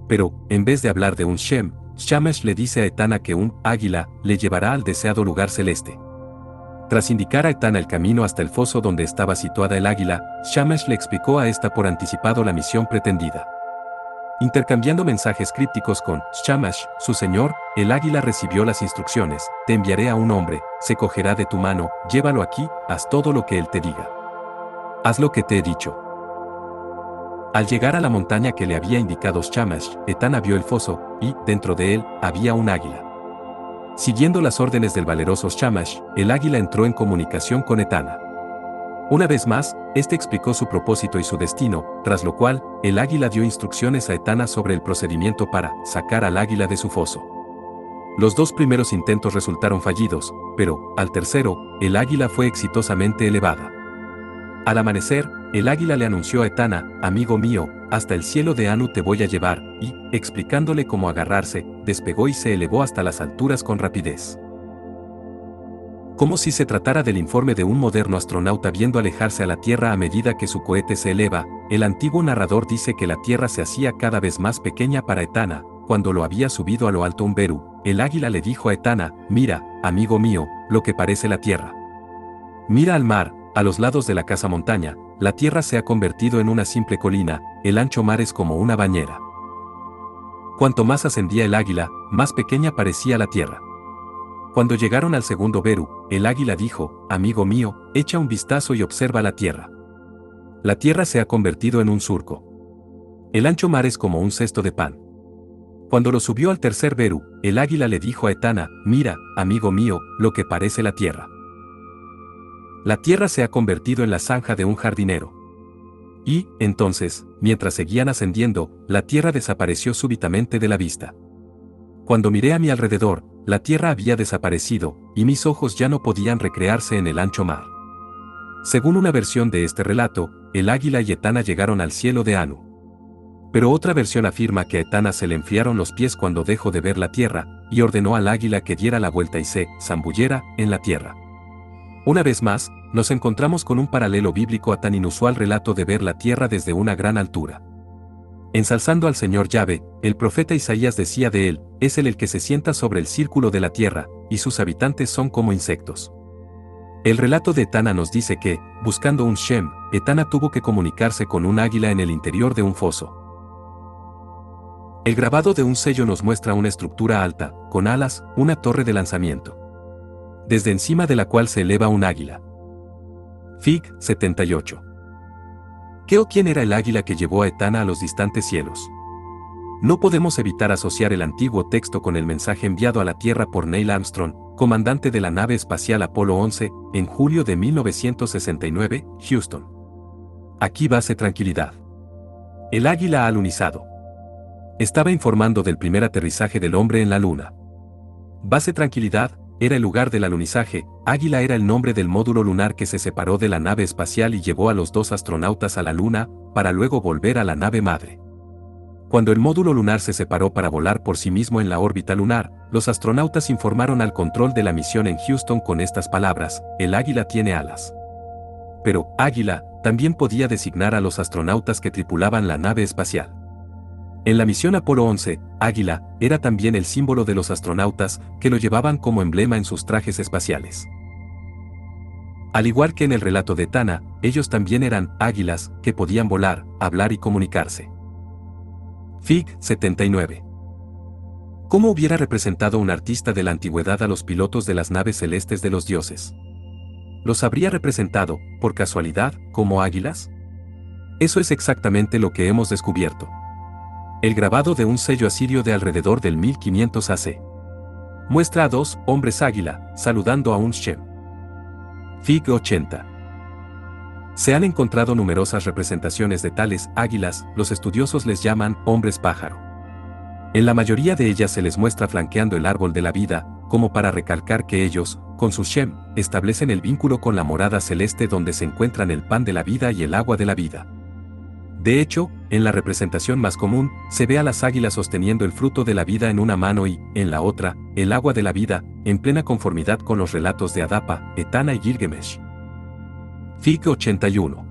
Pero, en vez de hablar de un Shem, Shamash le dice a Etana que un águila le llevará al deseado lugar celeste. Tras indicar a Etana el camino hasta el foso donde estaba situada el águila, Shamash le explicó a esta por anticipado la misión pretendida. Intercambiando mensajes crípticos con Shamash, su señor, el águila recibió las instrucciones: te enviaré a un hombre, se cogerá de tu mano, llévalo aquí, haz todo lo que él te diga. Haz lo que te he dicho. Al llegar a la montaña que le había indicado Shamash, Etana vio el foso, y, dentro de él, había un águila. Siguiendo las órdenes del valeroso Shamash, el águila entró en comunicación con Etana. Una vez más, este explicó su propósito y su destino, tras lo cual, el águila dio instrucciones a Etana sobre el procedimiento para sacar al águila de su foso. Los 2 primeros intentos resultaron fallidos, pero, al tercero, el águila fue exitosamente elevada. Al amanecer, el águila le anunció a Etana: amigo mío, hasta el cielo de Anu te voy a llevar, y, explicándole cómo agarrarse, despegó y se elevó hasta las alturas con rapidez. Como si se tratara del informe de un moderno astronauta viendo alejarse a la Tierra a medida que su cohete se eleva, el antiguo narrador dice que la Tierra se hacía cada vez más pequeña para Etana. Cuando lo había subido a lo alto un Beru, el águila le dijo a Etana: mira, amigo mío, lo que parece la Tierra. Mira al mar, a los lados de la casa montaña, la Tierra se ha convertido en una simple colina, el ancho mar es como una bañera. Cuanto más ascendía el águila, más pequeña parecía la Tierra. Cuando llegaron al segundo Beru, el águila dijo: amigo mío, echa un vistazo y observa la Tierra. La Tierra se ha convertido en un surco. El ancho mar es como un cesto de pan. Cuando lo subió al tercer Beru, el águila le dijo a Etana: mira, amigo mío, lo que parece la tierra. La tierra se ha convertido en la zanja de un jardinero. Y, entonces, mientras seguían ascendiendo, la tierra desapareció súbitamente de la vista. Cuando miré a mi alrededor, la tierra había desaparecido, y mis ojos ya no podían recrearse en el ancho mar. Según una versión de este relato, el águila y Etana llegaron al cielo de Anu. Pero otra versión afirma que a Etana se le enfriaron los pies cuando dejó de ver la tierra, y ordenó al águila que diera la vuelta y se zambullera en la tierra. Una vez más, nos encontramos con un paralelo bíblico a tan inusual relato de ver la tierra desde una gran altura. Ensalzando al Señor Yahvé, el profeta Isaías decía de él: es él el que se sienta sobre el círculo de la tierra, y sus habitantes son como insectos. El relato de Etana nos dice que, buscando un Shem, Etana tuvo que comunicarse con un águila en el interior de un foso. El grabado de un sello nos muestra una estructura alta, con alas, una torre de lanzamiento, desde encima de la cual se eleva un águila. Fig. 78. ¿Qué o quién era el águila que llevó a Etana a los distantes cielos? No podemos evitar asociar el antiguo texto con el mensaje enviado a la Tierra por Neil Armstrong, comandante de la nave espacial Apolo 11, en julio de 1969, Houston. Aquí base Tranquilidad. El águila alunizado. Estaba informando del primer aterrizaje del hombre en la Luna. Base Tranquilidad era el lugar del alunizaje. Águila era el nombre del módulo lunar que se separó de la nave espacial y llevó a los 2 astronautas a la Luna, para luego volver a la nave madre. Cuando el módulo lunar se separó para volar por sí mismo en la órbita lunar, los astronautas informaron al control de la misión en Houston con estas palabras: el águila tiene alas. Pero, águila, también podía designar a los astronautas que tripulaban la nave espacial. En la misión Apolo 11, águila era también el símbolo de los astronautas, que lo llevaban como emblema en sus trajes espaciales. Al igual que en el relato de Etana, ellos también eran águilas, que podían volar, hablar y comunicarse. Fig. 79. ¿Cómo hubiera representado un artista de la antigüedad a los pilotos de las naves celestes de los dioses? ¿Los habría representado, por casualidad, como águilas? Eso es exactamente lo que hemos descubierto. El grabado de un sello asirio de alrededor del 1500 AC muestra a 2 hombres águila, saludando a un Shem. Fig. 80. Se han encontrado numerosas representaciones de tales águilas, los estudiosos les llaman hombres pájaro. En la mayoría de ellas se les muestra flanqueando el árbol de la vida, como para recalcar que ellos, con su Shem, establecen el vínculo con la morada celeste donde se encuentran el pan de la vida y el agua de la vida. De hecho, en la representación más común, se ve a las águilas sosteniendo el fruto de la vida en una mano y, en la otra, el agua de la vida, en plena conformidad con los relatos de Adapa, Etana y Gilgamesh. Fig. 81.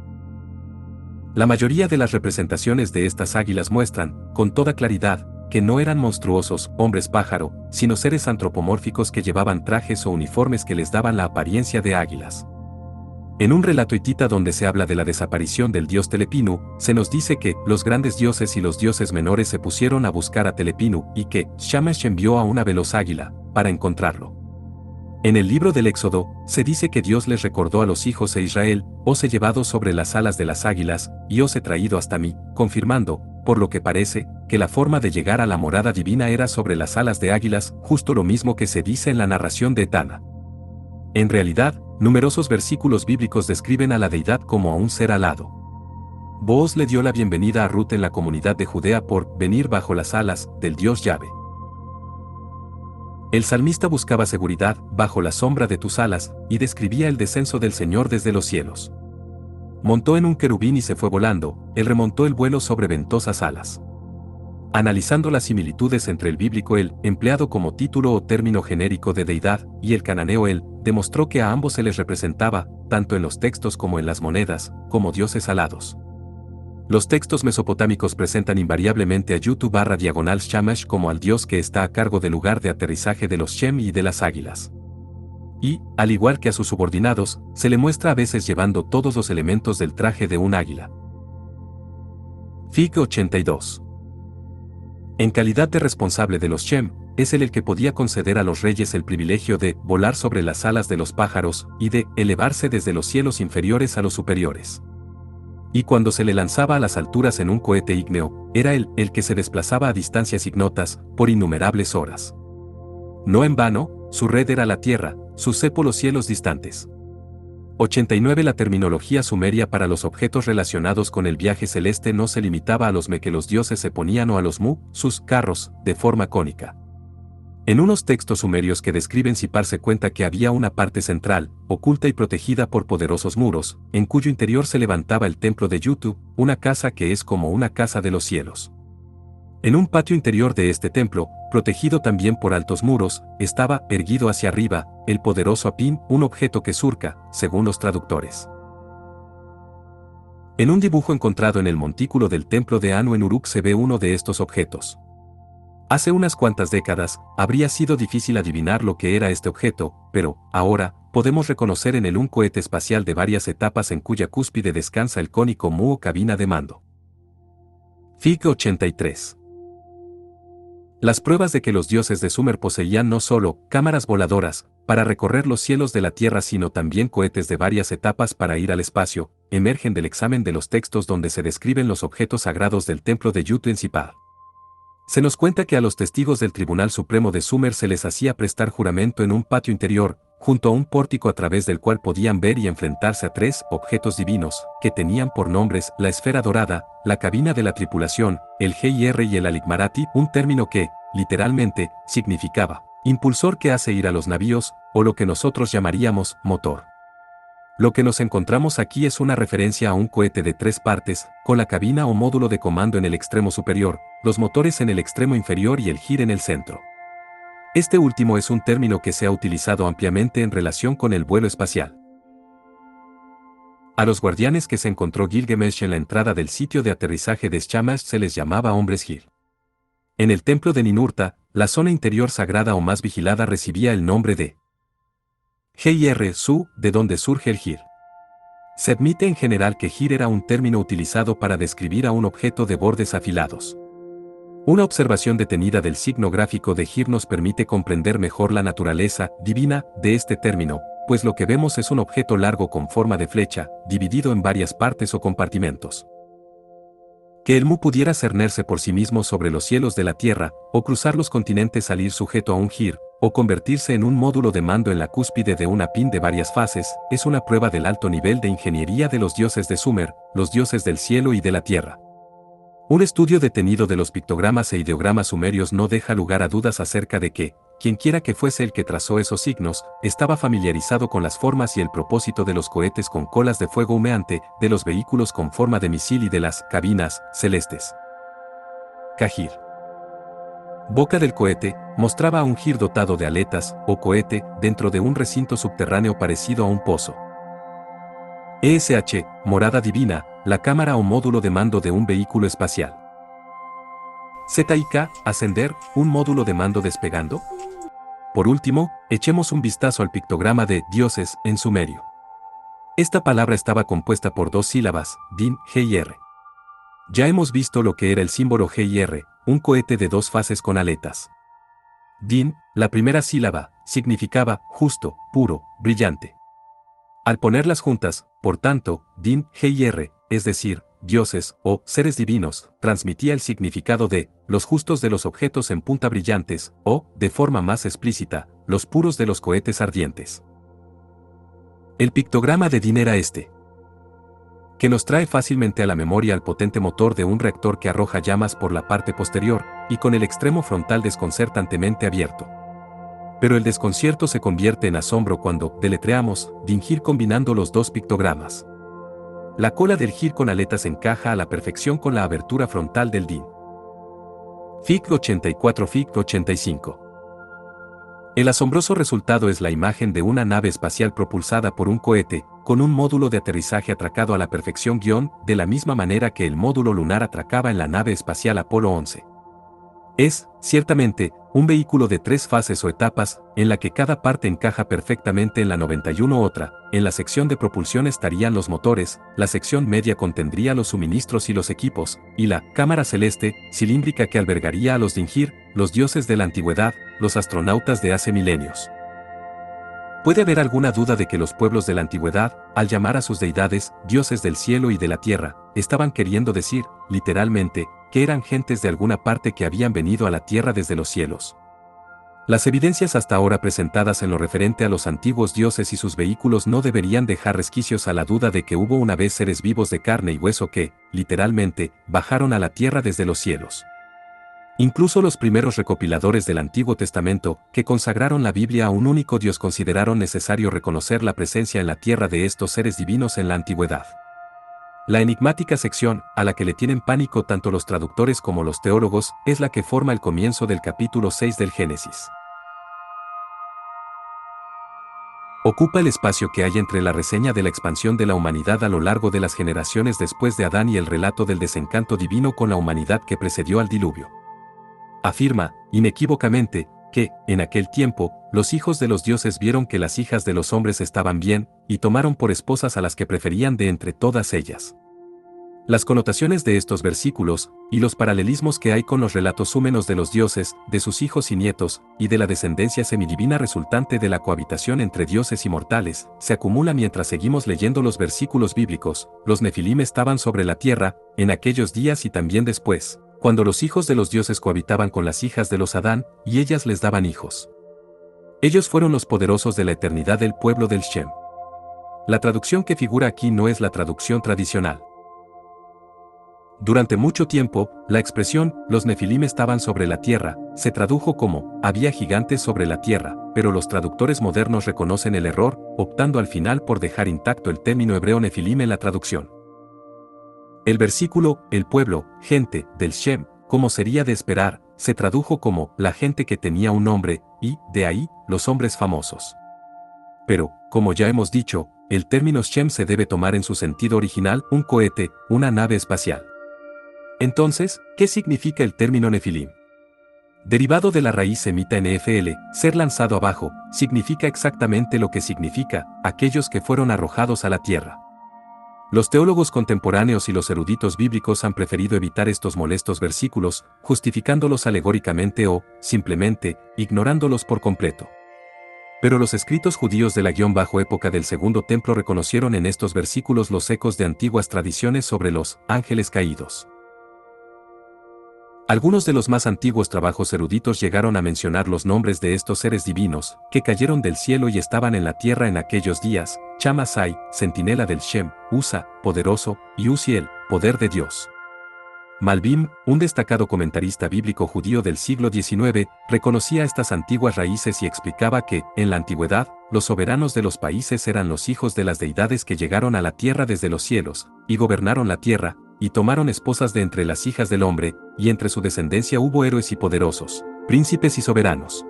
La mayoría de las representaciones de estas águilas muestran, con toda claridad, que no eran monstruosos hombres pájaro, sino seres antropomórficos que llevaban trajes o uniformes que les daban la apariencia de águilas. En un relato hitita donde se habla de la desaparición del dios Telepinu, se nos dice que los grandes dioses y los dioses menores se pusieron a buscar a Telepinu y que Shamash envió a una veloz águila para encontrarlo. En el libro del Éxodo, se dice que Dios les recordó a los hijos de Israel: os he llevado sobre las alas de las águilas, y os he traído hasta mí, confirmando, por lo que parece, que la forma de llegar a la morada divina era sobre las alas de águilas, justo lo mismo que se dice en la narración de Etana. En realidad, numerosos versículos bíblicos describen a la deidad como a un ser alado. Booz le dio la bienvenida a Ruth en la comunidad de Judea por venir bajo las alas del Dios Yahvé. El salmista buscaba seguridad bajo la sombra de tus alas y describía el descenso del Señor desde los cielos. Montó en un querubín y se fue volando, él remontó el vuelo sobre ventosas alas. Analizando las similitudes entre el bíblico El, empleado como título o término genérico de deidad, y el cananeo El, demostró que a ambos se les representaba, tanto en los textos como en las monedas, como dioses alados. Los textos mesopotámicos presentan invariablemente a Yutu/Shamash como al dios que está a cargo del lugar de aterrizaje de los Shem y de las águilas. Y, al igual que a sus subordinados, se le muestra a veces llevando todos los elementos del traje de un águila. Fig. 82. En calidad de responsable de los Shem, es él el que podía conceder a los reyes el privilegio de volar sobre las alas de los pájaros y de elevarse desde los cielos inferiores a los superiores. Y cuando se le lanzaba a las alturas en un cohete ígneo, era él el que se desplazaba a distancias ignotas, por innumerables horas. No en vano, su red era la tierra, su cepo los cielos distantes. 89. La terminología sumeria para los objetos relacionados con el viaje celeste no se limitaba a los me que los dioses se ponían o a los mu, sus carros, de forma cónica. En unos textos sumerios que describen Sipar se cuenta que había una parte central, oculta y protegida por poderosos muros, en cuyo interior se levantaba el templo de Yutu, una casa que es como una casa de los cielos. En un patio interior de este templo, protegido también por altos muros, estaba, erguido hacia arriba, el poderoso Apin, un objeto que surca, según los traductores. En un dibujo encontrado en el montículo del templo de Anu en Uruk se ve uno de estos objetos. Hace unas cuantas décadas, habría sido difícil adivinar lo que era este objeto, pero, ahora, podemos reconocer en él un cohete espacial de varias etapas en cuya cúspide descansa el cónico mu o cabina de mando. Fig 83. Las pruebas de que los dioses de Sumer poseían no solo cámaras voladoras para recorrer los cielos de la Tierra sino también cohetes de varias etapas para ir al espacio, emergen del examen de los textos donde se describen los objetos sagrados del templo de Yutu en Sipar. Se nos cuenta que a los testigos del Tribunal Supremo de Sumer se les hacía prestar juramento en un patio interior, junto a un pórtico a través del cual podían ver y enfrentarse a 3 objetos divinos, que tenían por nombres la esfera dorada, la cabina de la tripulación, el GIR y el Alikmarati, un término que, literalmente, significaba impulsor que hace ir a los navíos, o lo que nosotros llamaríamos motor. Lo que nos encontramos aquí es una referencia a un cohete de 3 partes, con la cabina o módulo de comando en el extremo superior, los motores en el extremo inferior y el GIR en el centro. Este último es un término que se ha utilizado ampliamente en relación con el vuelo espacial. A los guardianes que se encontró Gilgamesh en la entrada del sitio de aterrizaje de Shamash se les llamaba hombres GIR. En el templo de Ninurta, la zona interior sagrada o más vigilada recibía el nombre de GIR-Su, de donde surge el GIR. Se admite en general que GIR era un término utilizado para describir a un objeto de bordes afilados. Una observación detenida del signo gráfico de GIR nos permite comprender mejor la naturaleza divina de este término, pues lo que vemos es un objeto largo con forma de flecha, dividido en varias partes o compartimentos. Que el Mu pudiera cernerse por sí mismo sobre los cielos de la Tierra, o cruzar los continentes al ir sujeto a un GIR, o convertirse en un módulo de mando en la cúspide de una pin de varias fases, es una prueba del alto nivel de ingeniería de los dioses de Sumer, los dioses del cielo y de la tierra. Un estudio detenido de los pictogramas e ideogramas sumerios no deja lugar a dudas acerca de que, quienquiera que fuese el que trazó esos signos, estaba familiarizado con las formas y el propósito de los cohetes con colas de fuego humeante, de los vehículos con forma de misil y de las cabinas celestes. Cajir. Boca del cohete, mostraba a un GIR dotado de aletas, o cohete, dentro de un recinto subterráneo parecido a un pozo. ESH, morada divina, la cámara o módulo de mando de un vehículo espacial. ZIK, ascender, un módulo de mando despegando. Por último, echemos un vistazo al pictograma de dioses en sumerio. Esta palabra estaba compuesta por 2 sílabas, Din, GIR. Ya hemos visto lo que era el símbolo GIR, un cohete de 2 fases con aletas. Din, la primera sílaba, significaba justo, puro, brillante. Al ponerlas juntas, por tanto, Din, GIR, es decir, dioses o seres divinos, transmitía el significado de los justos de los objetos en punta brillantes, o, de forma más explícita, los puros de los cohetes ardientes. El pictograma de Din era este, que nos trae fácilmente a la memoria al potente motor de un reactor que arroja llamas por la parte posterior, y con el extremo frontal desconcertantemente abierto. Pero el desconcierto se convierte en asombro cuando deletreamos Din GIR combinando los 2 pictogramas. La cola del GIR con aletas encaja a la perfección con la abertura frontal del Din. Fig 84 Fig 85. El asombroso resultado es la imagen de una nave espacial propulsada por un cohete, con un módulo de aterrizaje atracado a la perfección de la misma manera que el módulo lunar atracaba en la nave espacial Apolo 11. Es, ciertamente, un vehículo de 3 fases o etapas, en la que cada parte encaja perfectamente en la 91 otra. En la sección de propulsión estarían los motores, la sección media contendría los suministros y los equipos, y la cámara celeste, cilíndrica que albergaría a los Din GIR, los dioses de la antigüedad, los astronautas de hace milenios. ¿Puede haber alguna duda de que los pueblos de la antigüedad, al llamar a sus deidades, dioses del cielo y de la tierra, estaban queriendo decir, literalmente, que eran gentes de alguna parte que habían venido a la tierra desde los cielos? Las evidencias hasta ahora presentadas en lo referente a los antiguos dioses y sus vehículos no deberían dejar resquicios a la duda de que hubo una vez seres vivos de carne y hueso que, literalmente, bajaron a la tierra desde los cielos. Incluso los primeros recopiladores del Antiguo Testamento, que consagraron la Biblia a un único Dios, consideraron necesario reconocer la presencia en la tierra de estos seres divinos en la antigüedad. La enigmática sección, a la que le tienen pánico tanto los traductores como los teólogos, es la que forma el comienzo del capítulo 6 del Génesis. Ocupa el espacio que hay entre la reseña de la expansión de la humanidad a lo largo de las generaciones después de Adán y el relato del desencanto divino con la humanidad que precedió al diluvio. Afirma, inequívocamente, que, en aquel tiempo, los hijos de los dioses vieron que las hijas de los hombres estaban bien, y tomaron por esposas a las que preferían de entre todas ellas. Las connotaciones de estos versículos, y los paralelismos que hay con los relatos húmenos de los dioses, de sus hijos y nietos, y de la descendencia semidivina resultante de la cohabitación entre dioses y mortales, se acumulan mientras seguimos leyendo los versículos bíblicos. Los nefilim estaban sobre la tierra, en aquellos días y también después, cuando los hijos de los dioses cohabitaban con las hijas de los Adán, y ellas les daban hijos. Ellos fueron los poderosos de la eternidad del pueblo del Shem. La traducción que figura aquí no es la traducción tradicional. Durante mucho tiempo, la expresión, los nefilim estaban sobre la tierra, se tradujo como, había gigantes sobre la tierra, pero los traductores modernos reconocen el error, optando al final por dejar intacto el término hebreo nefilim en la traducción. El versículo, el pueblo, gente, del Shem, como sería de esperar, se tradujo como, la gente que tenía un nombre, y, de ahí, los hombres famosos. Pero, como ya hemos dicho, el término Shem se debe tomar en su sentido original, un cohete, una nave espacial. Entonces, ¿qué significa el término nefilim? Derivado de la raíz semita nfl, ser lanzado abajo, significa exactamente lo que significa, aquellos que fueron arrojados a la tierra. Los teólogos contemporáneos y los eruditos bíblicos han preferido evitar estos molestos versículos, justificándolos alegóricamente o, simplemente, ignorándolos por completo. Pero los escritos judíos de la época del Segundo Templo reconocieron en estos versículos los ecos de antiguas tradiciones sobre los ángeles caídos. Algunos de los más antiguos trabajos eruditos llegaron a mencionar los nombres de estos seres divinos, que cayeron del cielo y estaban en la tierra en aquellos días: Chamasai, centinela del Shem; Usa, poderoso; y Uziel, poder de Dios. Malbim, un destacado comentarista bíblico judío del siglo XIX, reconocía estas antiguas raíces y explicaba que, en la antigüedad, los soberanos de los países eran los hijos de las deidades que llegaron a la tierra desde los cielos, y gobernaron la tierra, y tomaron esposas de entre las hijas del hombre, y entre su descendencia hubo héroes y poderosos, príncipes y soberanos.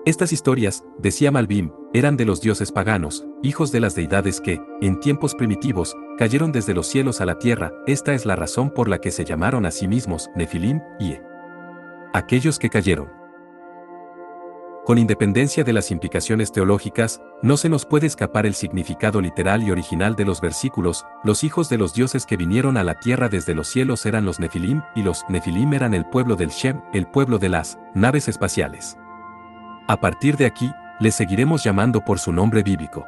Estas historias, decía Malbim, eran de los dioses paganos, hijos de las deidades que, en tiempos primitivos, cayeron desde los cielos a la tierra. Esta es la razón por la que se llamaron a sí mismos nefilim y aquellos que cayeron. Con independencia de las implicaciones teológicas, no se nos puede escapar el significado literal y original de los versículos. Los hijos de los dioses que vinieron a la tierra desde los cielos eran los nefilim, y los nefilim eran el pueblo del Shem, el pueblo de las naves espaciales. A partir de aquí, les seguiremos llamando por su nombre bíblico.